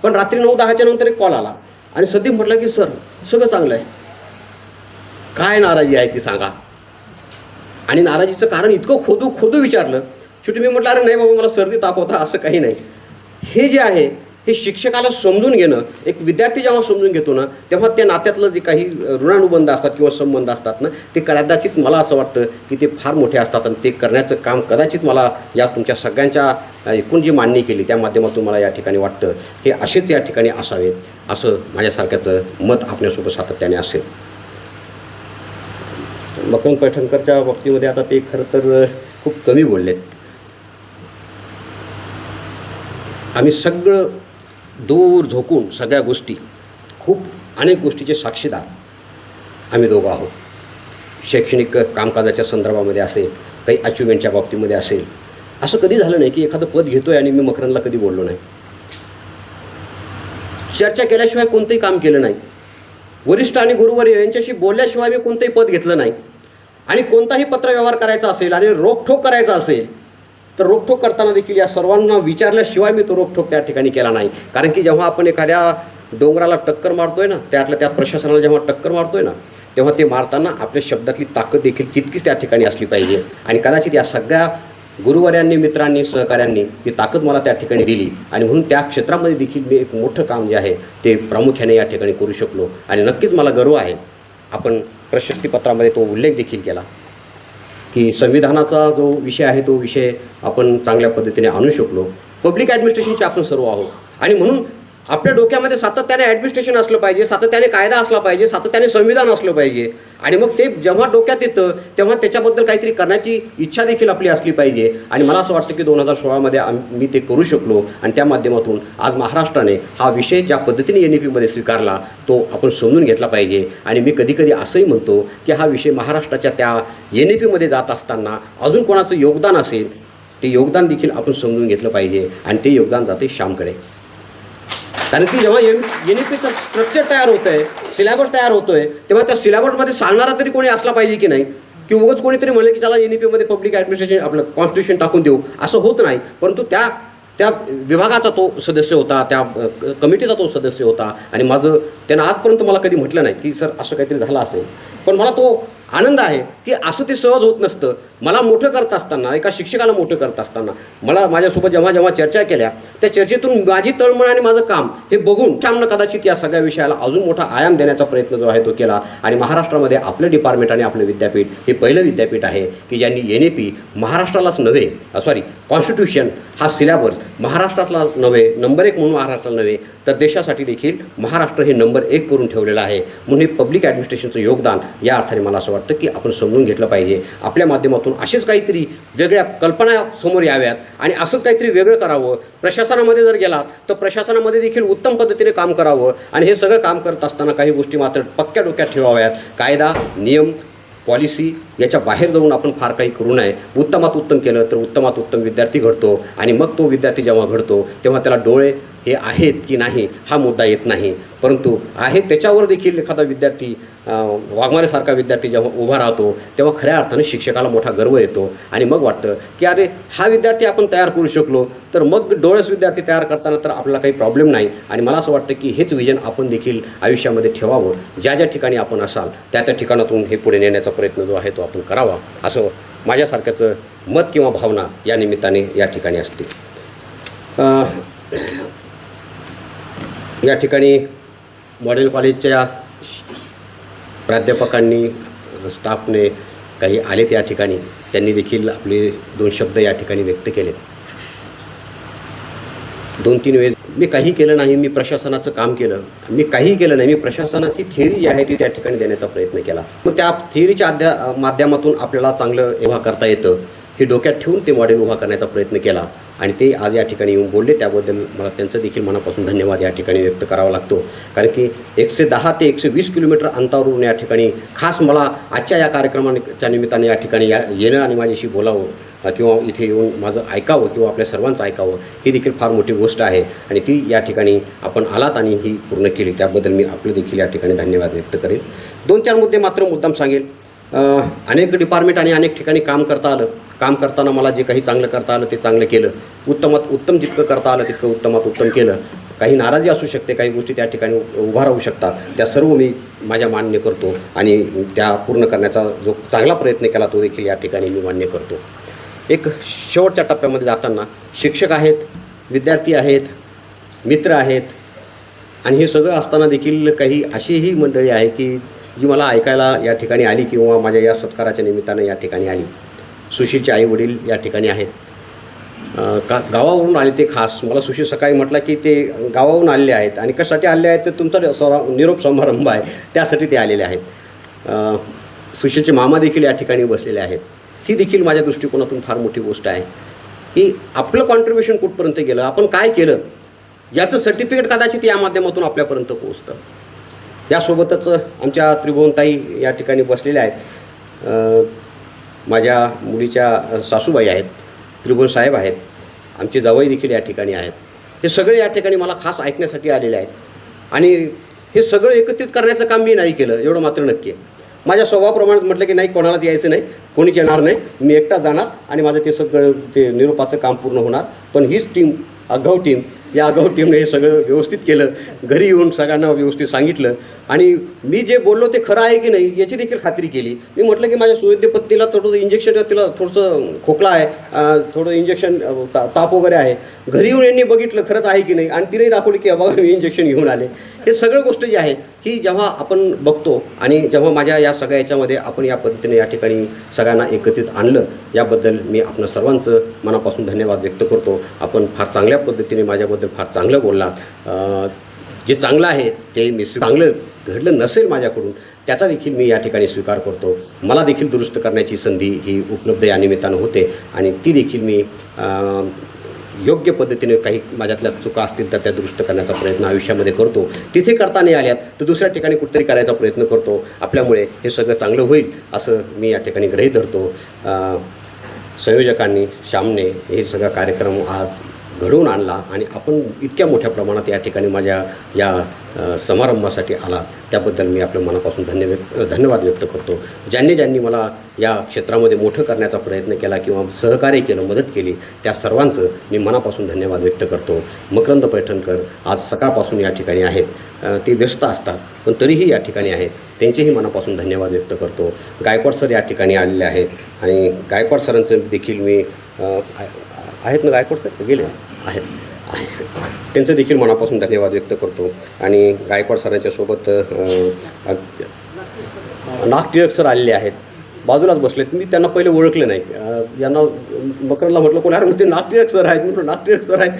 पण रात्री 9-10च्या नंतर एक कॉल आला आणि संदीप म्हटलं की सर सगळं चांगलं आहे, काय नाराजी आहे ती सांगा. आणि नाराजीचं कारण इतकं खोदू विचारलं. शेवटी मी म्हटलं अरे नाही बाबा, मला सर्दी ताप होता, असं काही नाही. हे जे आहे हे शिक्षकाला समजून घेणं, एक विद्यार्थी जेव्हा समजून घेतो ना तेव्हा त्या नात्यातलं जे काही ऋणानुबंध असतात किंवा संबंध असतात ना, ते कदाचित मला असं वाटतं की ते फार मोठे असतात. आणि ते करण्याचं काम कदाचित मला या तुमच्या सगळ्यांच्या एकूण जी मांडणी केली त्या माध्यमातून मला या ठिकाणी वाटतं हे असेच या ठिकाणी असावेत, असं माझ्यासारख्याचं मत आपल्यासोबत सातत्याने असेल. मकरंद पैठणकरच्या बाबतीमध्ये आता ते खरं तर खूप कमी बोललेत. आम्ही सगळं दूर झोकून सगळ्या गोष्टी, खूप अनेक गोष्टीचे साक्षीदार आम्ही दोघं आहोत. शैक्षणिक कामकाजाच्या संदर्भामध्ये असेल, काही अचिव्हमेंटच्या बाबतीमध्ये असेल. असं कधी झालं नाही की एखादं पद घेतो आहे आणि मी मकरंदला कधी बोललो नाही. चर्चा केल्याशिवाय कोणतंही काम केलं नाही. वरिष्ठ आणि गुरुवर्य यांच्याशी बोलल्याशिवाय मी कोणतंही पद घेतलं नाही. आणि कोणताही पत्रव्यवहार करायचा असेल आणि रोखठोक करायचा असेल तर रोखठोक करताना देखील या सर्वांना विचारल्याशिवाय मी तो रोखठोक त्या ठिकाणी केला नाही. कारण की जेव्हा आपण एखाद्या डोंगराला टक्कर मारतोय ना, त्यात प्रशासनाला जेव्हा टक्कर मारतोय ना, तेव्हा ते मारताना आपल्या शब्दातली ताकद देखील तितकीच त्या ठिकाणी असली पाहिजे. आणि कदाचित या सगळ्या गुरुवर्यांनी, मित्रांनी, सहकाऱ्यांनी ती ताकद मला त्या ठिकाणी दिली. आणि म्हणून त्या क्षेत्रामध्ये देखील मी एक मोठं काम जे आहे ते प्रामुख्याने या ठिकाणी करू शकलो. आणि नक्कीच मला गर्व आहे. आपण प्रशस्तीपत्रामध्ये तो उल्लेख देखील केला की संविधानाचा जो विषय आहे तो विषय आपण चांगल्या पद्धतीने आणू शकलो. पब्लिक ॲडमिनिस्ट्रेशनचे आपण सर्व आहोत. आणि म्हणून आपल्या डोक्यामध्ये सातत्याने ॲडमिनिस्ट्रेशन असलं पाहिजे, सातत्याने कायदा असला पाहिजे, सातत्याने संविधान असलं पाहिजे. आणि मग ते जेव्हा डोक्यात येतं तेव्हा त्याच्याबद्दल काहीतरी करण्याची इच्छा देखील आपली असली पाहिजे. आणि मला असं वाटतं की 2016मध्ये मी ते करू शकलो. आणि त्या माध्यमातून आज महाराष्ट्राने हा विषय ज्या पद्धतीने NEPमध्ये स्वीकारला तो आपण समजून घेतला पाहिजे. आणि मी कधी असंही म्हणतो की हा विषय महाराष्ट्राच्या त्या NEPमध्ये जात असताना अजून कोणाचं योगदान असेल ते योगदान देखील आपण समजून घेतलं पाहिजे. आणि ते योगदान जाते श्यामकडे. कारण की जेव्हा NEPचं स्ट्रक्चर तयार होतं आहे, सिलेबस तयार होतो आहे, तेव्हा त्या सिलेबसमध्ये सांगणारा तरी कोणी असला पाहिजे की नाही. की उगाच कोणीतरी म्हणलं की त्याला NEPमध्ये पब्लिक ॲडमिनिस्ट्रेशन आपलं कॉन्स्टिट्यूशन टाकून देऊ, असं होत नाही. परंतु त्या विभागाचा तो सदस्य होता, त्या कमिटीचा तो सदस्य होता. आणि माझं त्यानं आजपर्यंत मला कधी म्हटलं नाही की सर असं काहीतरी झालं असेल. पण मला तो आनंद आहे की असं ते सहज होत नसतं. मला मोठं करत असताना, एका शिक्षकाला मोठं करत असताना मला माझ्यासोबत जेव्हा चर्चा केल्या त्या चर्चेतून माझी तळमळ आणि माझं काम हे बघून श्यामनं कदाचित या सगळ्या विषयाला अजून मोठा आयाम देण्याचा प्रयत्न जो आहे तो केला. आणि महाराष्ट्रामध्ये आपलं डिपार्टमेंट आणि आपलं विद्यापीठ हे पहिलं विद्यापीठ आहे की ज्यांनी NEP महाराष्ट्रालाच नव्हे, कॉन्स्टिट्यूशन हा सिलेबस महाराष्ट्रातला नव्हे, नंबर 1 म्हणून महाराष्ट्राला नव्हे तर देशासाठी देखील महाराष्ट्र हे नंबर 1 करून ठेवलेलं आहे. म्हणून हे पब्लिक ॲडमिनिस्ट्रेशनचं योगदान या अर्थाने मला असं वाटतं की आपण समजून घेतलं पाहिजे. आपल्या माध्यमातून असेच काहीतरी वेगळ्या कल्पना समोर याव्यात आणि असंच काहीतरी वेगळं करावं. प्रशासनामध्ये जर गेलात तर प्रशासनामध्ये देखील उत्तम पद्धतीने काम करावं. आणि हे सगळं काम करत असताना काही गोष्टी मात्र पक्क्या डोक्यात ठेवाव्यात. कायदा, नियम, पॉलिसी याच्या बाहेर जाऊन आपण फार काही करू नये. उत्तमात उत्तम केलं तर उत्तमात उत्तम विद्यार्थी घडतो आणि मग तो विद्यार्थी जेव्हा घडतो तेव्हा त्याला डोळे हे आहेत की नाही हा मुद्दा येत नाही, परंतु आहे त्याच्यावर देखील एखादा विद्यार्थी वाघमारेसारखा विद्यार्थी जेव्हा उभा राहतो तेव्हा खऱ्या अर्थानं शिक्षकाला मोठा गर्व येतो आणि मग वाटतं की अरे हा विद्यार्थी आपण तयार करू शकलो तर मग डोळस विद्यार्थी तयार करताना तर आपल्याला काही प्रॉब्लेम नाही. आणि मला असं वाटतं की हेच विजन आपण देखील आयुष्यामध्ये ठेवावं. ज्या ज्या ठिकाणी आपण असाल त्या त्या ठिकाणातून हे पुढे नेण्याचा प्रयत्न जो आहे तो आपण करावा असं माझ्यासारख्याचं मत किंवा भावना या निमित्ताने या ठिकाणी असते. या ठिकाणी मॉडेल कॉलेजच्या प्राध्यापकांनी स्टाफने काही आलेत या ठिकाणी, त्यांनी देखील आपले 2 शब्द या ठिकाणी व्यक्त केले. 2-3 वेळेस मी काही केलं नाही, मी प्रशासनाचं काम केलं, मी काही केलं नाही, मी प्रशासनाची थिअरी जी आहे ती त्या ठिकाणी देण्याचा प्रयत्न केला. मग त्या थिअरीच्या माध्यमातून आपल्याला चांगलं उभा करता येतं हे डोक्यात ठेवून ते मॉडेल उभा करण्याचा प्रयत्न केला आणि ते आज या ठिकाणी येऊन बोलले. त्याबद्दल मला त्यांचं देखील मनापासून धन्यवाद या ठिकाणी व्यक्त करावा लागतो. कारण की 110 ते 120 किलोमीटर अंतरावरून या ठिकाणी खास मला आजच्या या कार्यक्रमाच्या निमित्ताने या ठिकाणी येणं आणि माझ्याशी बोलावं किंवा इथे येऊन माझं ऐकावं किंवा आपल्या सर्वांचं ऐकावं ही देखील फार मोठी गोष्ट आहे आणि ती या ठिकाणी आपण आलात आणि ही पूर्ण केली त्याबद्दल मी आपलं देखील या ठिकाणी धन्यवाद व्यक्त करेन. 2-4 मुद्दे मात्र मुद्दाम सांगेल. अनेक डिपार्टमेंट आणि अनेक ठिकाणी काम करता आलं. काम करताना मला जे काही चांगलं करता आलं ते चांगलं केलं. उत्तमात उत्तम जितकं करता आलं तितकं उत्तमात उत्तम केलं. काही नाराजी असू शकते, काही गोष्टी त्या ठिकाणी उभा राहू शकतात, त्या सर्व मी माझ्या मान्य करतो आणि त्या पूर्ण करण्याचा जो चांगला प्रयत्न केला तो देखील या ठिकाणी मी मान्य करतो. एक शेवटच्या टप्प्यामध्ये जाताना शिक्षक आहेत, विद्यार्थी आहेत, मित्र आहेत आणि हे सगळं असताना देखील काही अशीही मंडळी आहे की जी मला ऐकायला या ठिकाणी आली किंवा माझ्या या सत्काराच्या निमित्तानं या ठिकाणी आली. सुशीलचे आई वडील या ठिकाणी आहेत. गावावरून आले ते खास. मला सुशील सकाळी म्हटलं की ते गावावरून आलेले आहेत आणि कशासाठी आलेले आहेत तर तुमचा निरोप समारंभ आहे त्यासाठी ते आलेले आहेत. सुशीलचे मामा देखील या ठिकाणी बसलेले आहेत. ही देखील माझ्या दृष्टिकोनातून फार मोठी गोष्ट आहे की आपलं कॉन्ट्रीब्युशन कुठपर्यंत गेलं, आपण काय केलं याचं सर्टिफिकेट कदाचित या माध्यमातून आपल्यापर्यंत पोहोचतं. यासोबतच आमच्या त्रिभुवनताई या ठिकाणी बसलेल्या आहेत. माझ्या मुलीच्या सासूबाई आहेत, त्रिभुवन साहेब आहेत, आमचे जावई देखील या ठिकाणी आहेत. हे सगळे या ठिकाणी मला खास ऐकण्यासाठी आलेले आहेत आणि हे सगळं एकत्रित करण्याचं काम मी नाही केलं एवढं मात्र नक्की आहे. माझ्या स्वभावाप्रमाणेच म्हटलं की नाही कोणालाच यायचं नाही, कोणीच येणार नाही, मी एकटा जाणार आणि माझं ते सगळं ते निरोपाचं काम पूर्ण होणार. पण हीच टीम आगाऊ टीम या आगाऊ टीमने हे सगळं व्यवस्थित केलं. घरी येऊन सगळ्यांना व्यवस्थित सांगितलं आणि मी जे बोललो ते खरं आहे की नाही याची देखील खात्री केली. मी म्हटलं की माझ्या सुवैद्य पत्नीला थोडंसं इंजेक्शन, तिला थोडंसं खोकला आहे, थोडं इंजेक्शन ताप वगैरे आहे. घरी येऊन यांनी बघितलं खरंच आहे की नाही आणि तिनेही दाखवली की बघा मी इंजेक्शन घेऊन आले. हे सगळं गोष्ट जी आहे ही जेव्हा आपण बघतो आणि जेव्हा माझ्या या सगळ्या याच्यामध्ये आपण या पद्धतीने या ठिकाणी सगळ्यांना एकत्रित आणलं याबद्दल मी आपलं सर्वांचं मनापासून धन्यवाद व्यक्त करतो. आपण फार चांगल्या पद्धतीने माझ्याबद्दल फार चांगलं बोललात. जे चांगलं आहे ते मी चांगलं घडलं नसेल माझ्याकडून त्याचा देखील मी या ठिकाणी स्वीकार करतो. मला देखील दुरुस्त करण्याची संधी ही उपलब्ध या निमित्तानं होते आणि ती देखील मी योग्य पद्धतीने काही माझ्यातल्या चुका असतील तर त्या दुरुस्त करण्याचा प्रयत्न आयुष्यामध्ये करतो. तिथे करता नाही आल्यात तर दुसऱ्या ठिकाणी कुठेतरी करायचा प्रयत्न करतो. आपल्यामुळे हे सगळं चांगलं होईल असं मी या ठिकाणी गृहीत धरतो. संयोजकांनी श्यामने हे सगळा कार्यक्रम आज घडवून आणला आणि आपण इतक्या मोठ्या प्रमाणात या ठिकाणी माझ्या या समारंभासाठी आला त्याबद्दल मी आपल्या मनापासून धन्यवाद व्यक्त करतो. ज्यांनी मला या क्षेत्रामध्ये मोठं करण्याचा प्रयत्न केला किंवा सहकार्य केलं, मदत केली त्या सर्वांचं मी मनापासून धन्यवाद व्यक्त करतो. मकरंद पैठणकर आज सकाळपासून या ठिकाणी आहेत. ते व्यस्त असतात पण तरीही या ठिकाणी आहेत, त्यांचेही मनापासून धन्यवाद व्यक्त करतो. गायकवाड सर या ठिकाणी आलेले आहेत आणि गायकवाड सरांचं देखील मी आहेत ना, गायकवाड सर गेले आहेत, त्यांचं देखील मनापासून धन्यवाद व्यक्त करतो. आणि गायकवाड सरांच्या सोबत नाग टिळक सर आलेले आहेत, बाजूलाच बसलेत. मी त्यांना पहिले ओळखले नाही. यांना मकरला म्हटलं कोण आहे म्हणते नाग टिळक सर आहेत. म्हटलं नाग टिळक सर आहेत.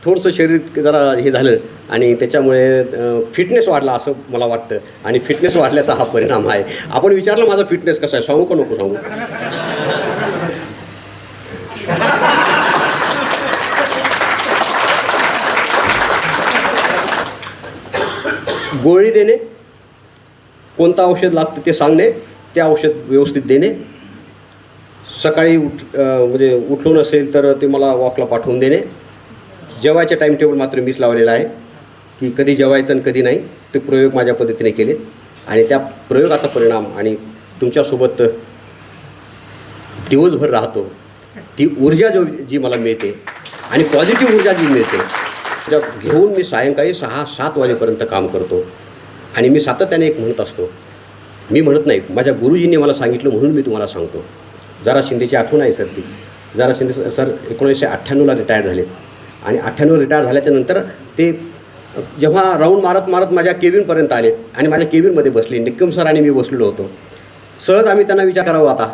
थोडंसं शरीर जरा हे झालं आणि त्याच्यामुळे फिटनेस वाढला असं मला वाटतं आणि फिटनेस वाढल्याचा हा परिणाम आहे. आपण विचारलं माझा फिटनेस कसा आहे, सांगू का नको सांगू? गोळी देणे, कोणतं औषध लागतं ते सांगणे, ते औषध व्यवस्थित देणे सकाळी म्हणजे उठलो नसेल तर ते मला वॉकला पाठवून देणे. जेवायचे टाईम टेबल मात्र मीच लावलेला आहे की कधी जेवायचं आणि कधी नाही. ते प्रयोग माझ्या पद्धतीने केले आणि त्या प्रयोगाचा परिणाम आणि तुमच्यासोबत दिवसभर राहतो ती ऊर्जा जी मला मिळते आणि पॉझिटिव्ह ऊर्जा जी मिळते त्या घेऊन मी सायंकाळी 6-7 वाजेपर्यंत काम करतो. आणि मी सातत्याने एक म्हणत असतो, मी म्हणत नाही, माझ्या गुरुजींनी मला सांगितलं म्हणून मी तुम्हाला सांगतो. जरा शिंदेची आठवण आहे सर ती. जरा शिंदे सर 1998ला रिटायर्ड झाले आणि 98 रिटायर झाल्याच्यानंतर ते जेव्हा राऊंड मारत माझ्या केबिनपर्यंत आले आणि माझ्या केबिनमध्ये बसले. निक्कम सर आणि मी बसलेलो होतो. सहज आम्ही त्यांना विचार करावा आता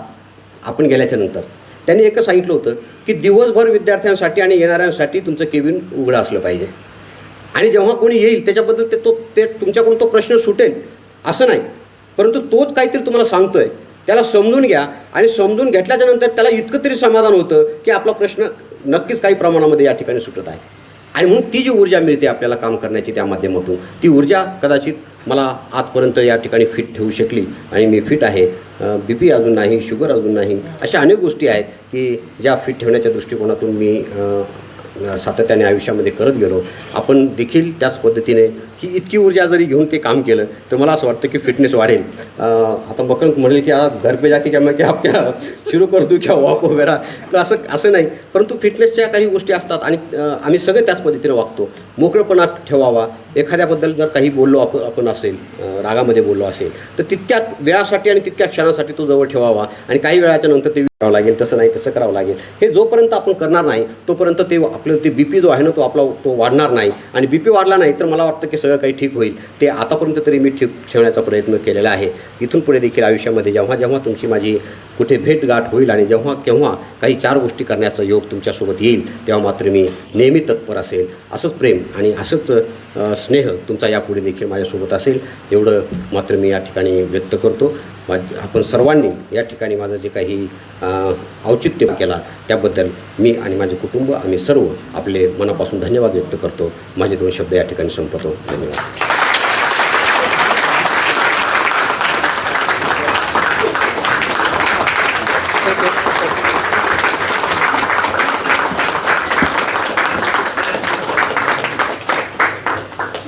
आपण गेल्याच्यानंतर. त्यांनी एकच सांगितलं होतं की दिवसभर विद्यार्थ्यांसाठी आणि येणाऱ्यांसाठी तुमचं केबिन उघडं असलं पाहिजे आणि जेव्हा कोणी येईल त्याच्याबद्दल ते तुमच्याकडून तो प्रश्न सुटेल असं नाही, परंतु तोच काहीतरी तुम्हाला सांगतो आहे त्याला समजून घ्या आणि समजून घेतल्याच्यानंतर त्याला इतकं तरी समाधान होतं की आपला प्रश्न नक्कीच काही प्रमाणामध्ये या ठिकाणी सुटत आहे. आणि म्हणून ती जी ऊर्जा मिळते आपल्याला काम करण्याची त्या माध्यमातून, ती ऊर्जा कदाचित मला आजपर्यंत या ठिकाणी फिट ठेवू शकली आणि मी फिट आहे. BP अजून नाही, शुगर अजून नाही, अशा अनेक गोष्टी आहेत की ज्या फिट ठेवण्याच्या दृष्टिकोनातून मी सातत्याने आयुष्यामध्ये करत गेलो. आपण देखील त्याच पद्धतीने ही इतकी ऊर्जा जरी घेऊन ते काम केलं तर मला असं वाटतं की फिटनेस वाढेल. आता बकल म्हणाले की घर पे जाके जमा की आप क्या सुरू करतो क्या वॉक वगैरे, तर असं नाही, परंतु फिटनेसच्या काही गोष्टी असतात आणि आम्ही सगळे त्याच पद्धतीने वागतो. मोकळेपणा ठेवावा. एखाद्याबद्दल जर काही बोललो आपण असेल, रागामध्ये बोललो असेल तर तितक्या वेळासाठी आणि तितक्या क्षणासाठी तो जवळ ठेवावा आणि काही वेळाच्या नंतर ते करावं लागेल, तसं नाही तसं करावं लागेल. हे जोपर्यंत आपण करणार नाही तोपर्यंत ते आपलं ते BP जो आहे ना तो वाढणार नाही आणि BP वाढला नाही तर मला वाटतं की सगळं काही ठीक होईल. ते आतापर्यंत तरी मी ठीक ठेवण्याचा प्रयत्न केलेला आहे. इथून पुढे देखील आयुष्यामध्ये जेव्हा तुमची माझी कुठे भेटगाठ होईल आणि केव्हा काही 4 गोष्टी करण्याचा योग तुमच्यासोबत येईल तेव्हा मात्र मी नेहमी तत्पर असेल. असंच प्रेम आणि असंच स्नेह तुमचा यापुढे देखील माझ्यासोबत असेल एवढं मात्र मी या ठिकाणी व्यक्त करतो. आपण सर्वांनी या ठिकाणी माझं जे काही औचित्य केला त्याबद्दल मी आणि माझे कुटुंब आम्ही सर्व आपले मनापासून धन्यवाद व्यक्त करतो. माझे 2 शब्द या ठिकाणी संपवतो. धन्यवाद.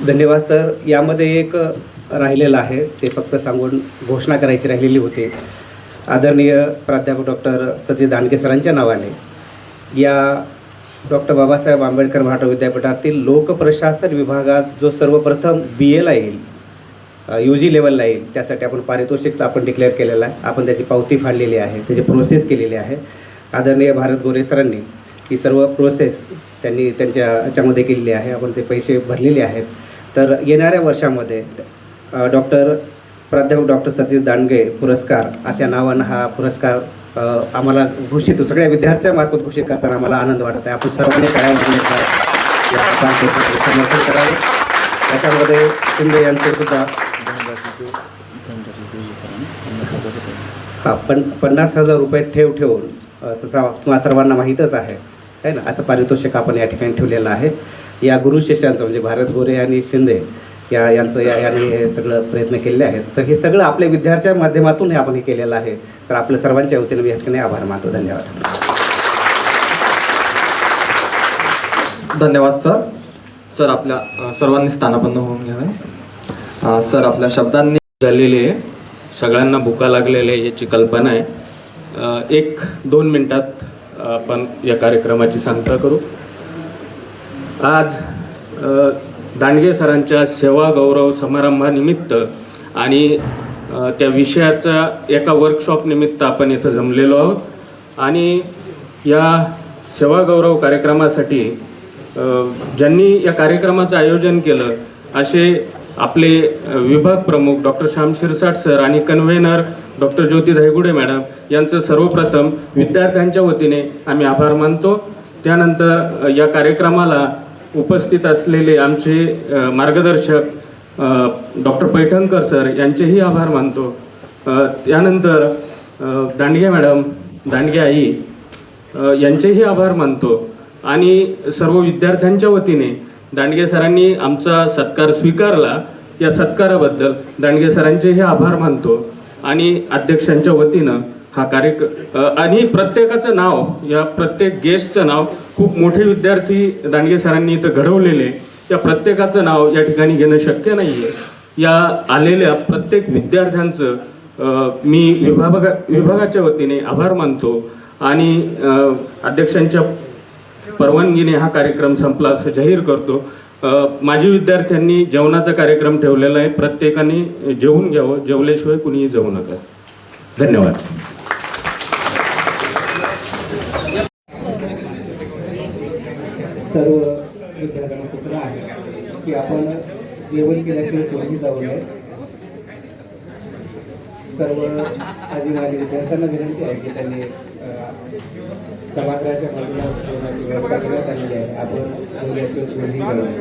धन्यवाद सर. यामध्ये एक राहिलेलं आहे ते फक्त सांगून घोषणा करायची राहिलेली होती. आदरणीय प्राध्यापक डॉक्टर सतीश दांडगे सरांच्या नावाने या डॉक्टर बाबासाहेब आंबेडकर मराठवाडा विद्यापीठातील लोकप्रशासन विभागात जो सर्वप्रथम BAला येईल, UG लेवलला येईल, त्यासाठी आपण पारितोषिक आपण डिक्लेअर केलेलं आहे. आपण त्याची पावती फाडलेली आहे, त्याची प्रोसेस केलेली आहे. आदरणीय भारत गोरे सरांनी ही सर्व प्रोसेस त्यांनी त्यांच्या याच्यामध्ये केलेली आहे. आपण ते पैसे भरलेले आहेत. तर येणाऱ्या वर्षामध्ये प्राध्यापक डॉक्टर सतीश दांडगे पुरस्कार अशा नावानं हा पुरस्कार आम्हाला सगळ्या विद्यार्थ्यांमार्फत घोषित करताना आम्हाला आनंद वाटत आहे. आपण सर्वांनी समर्थन करावे. त्याच्यामध्ये शिंदे यांचे सुद्धा 50,000 रुपये ठेवून तसा तुम्हाला सर्वांना माहीतच आहे ना, असं पारितोषिक आपण या ठिकाणी ठेवलेलं आहे. या गुरु शिष्यांचं म्हणजे भारत गोरे आणि शिंदे यांनी हे सगळं प्रयत्न केलेले आहेत. तर हे सगळं आपल्या विद्यार्थ्यांच्या माध्यमातून हे आपण हे केलेलं आहे. तर आपल्या सर्वांच्या वतीने मी या ठिकाणी आभार मानतो. धन्यवाद. धन्यवाद सर. सर आपल्या सर्वांनी स्थानापन्न होऊन घ्यावे. सर आपल्या शब्दांनी झालेली आहे, सगळ्यांना भुका लागलेले आहे याची कल्पना आहे. 1-2 मिनटात आपण या कार्यक्रमाची सांगता करू. आज दांडगे सरांच्या सेवा गौरव समारंभानिमित्त आणि त्या विषयाचा एका वर्कशॉप निमित्त आपण इथं जमलेलो आहोत. आणि या सेवा गौरव कार्यक्रमासाठी ज्यांनी या कार्यक्रमाचं आयोजन केलं असे आपले विभाग प्रमुख डॉक्टर श्याम शिरसाट सर आणि कन्व्हेनर डॉक्टर ज्योती धायगुडे मॅडम यांचं सर्वप्रथम विद्यार्थ्यांच्या वतीने आम्ही आभार मानतो. त्यानंतर या कार्यक्रमाला उपस्थित असलेले आमचे मार्गदर्शक डॉक्टर पैठणकर सर यांचेही आभार मानतो. त्यानंतर दांडगे मॅडम, दांडगे आई यांचेही आभार मानतो. आणि सर्व विद्यार्थ्यांच्या वतीने दांडगे सरांनी आमचा सत्कार स्वीकारला, या सत्काराबद्दल दांडगे सरांचेही आभार मानतो. आणि अध्यक्षांच्या वतीनं आणि प्रत्येकाचं नाव, या प्रत्येक गेस्टचं नाव, खूप मोठे विद्यार्थी दांडगे सरांनी इथं घडवलेले, त्या प्रत्येकाचं नाव या ठिकाणी घेणं शक्य नाही आहे. या आलेल्या प्रत्येक विद्यार्थ्यांचं मी विभागाच्या वतीने आभार मानतो आणि अध्यक्षांच्या परवानगीने हा कार्यक्रम संपला असं जाहीर करतो. माजी विद्यार्थ्यांनी जेवणाचा कार्यक्रम ठेवलेला आहे, प्रत्येकाने जेवून घ्यावं, जेवल्याशिवाय कुणीही जाऊ नका. धन्यवाद. सर्व विद्यार्थ्यांना सूचना आहे की आपण जेवण केल्याशिवाय कोणीही जाऊ नये. सर्व आजी माजी विद्यार्थ्यांना विनंती आहे की त्यांनी सभागृहाच्या बाजूला जेवणाची व्यवस्था करण्यात आलेली आहे. आपण जेवल्याशिवाय कोणीही जाऊ नये.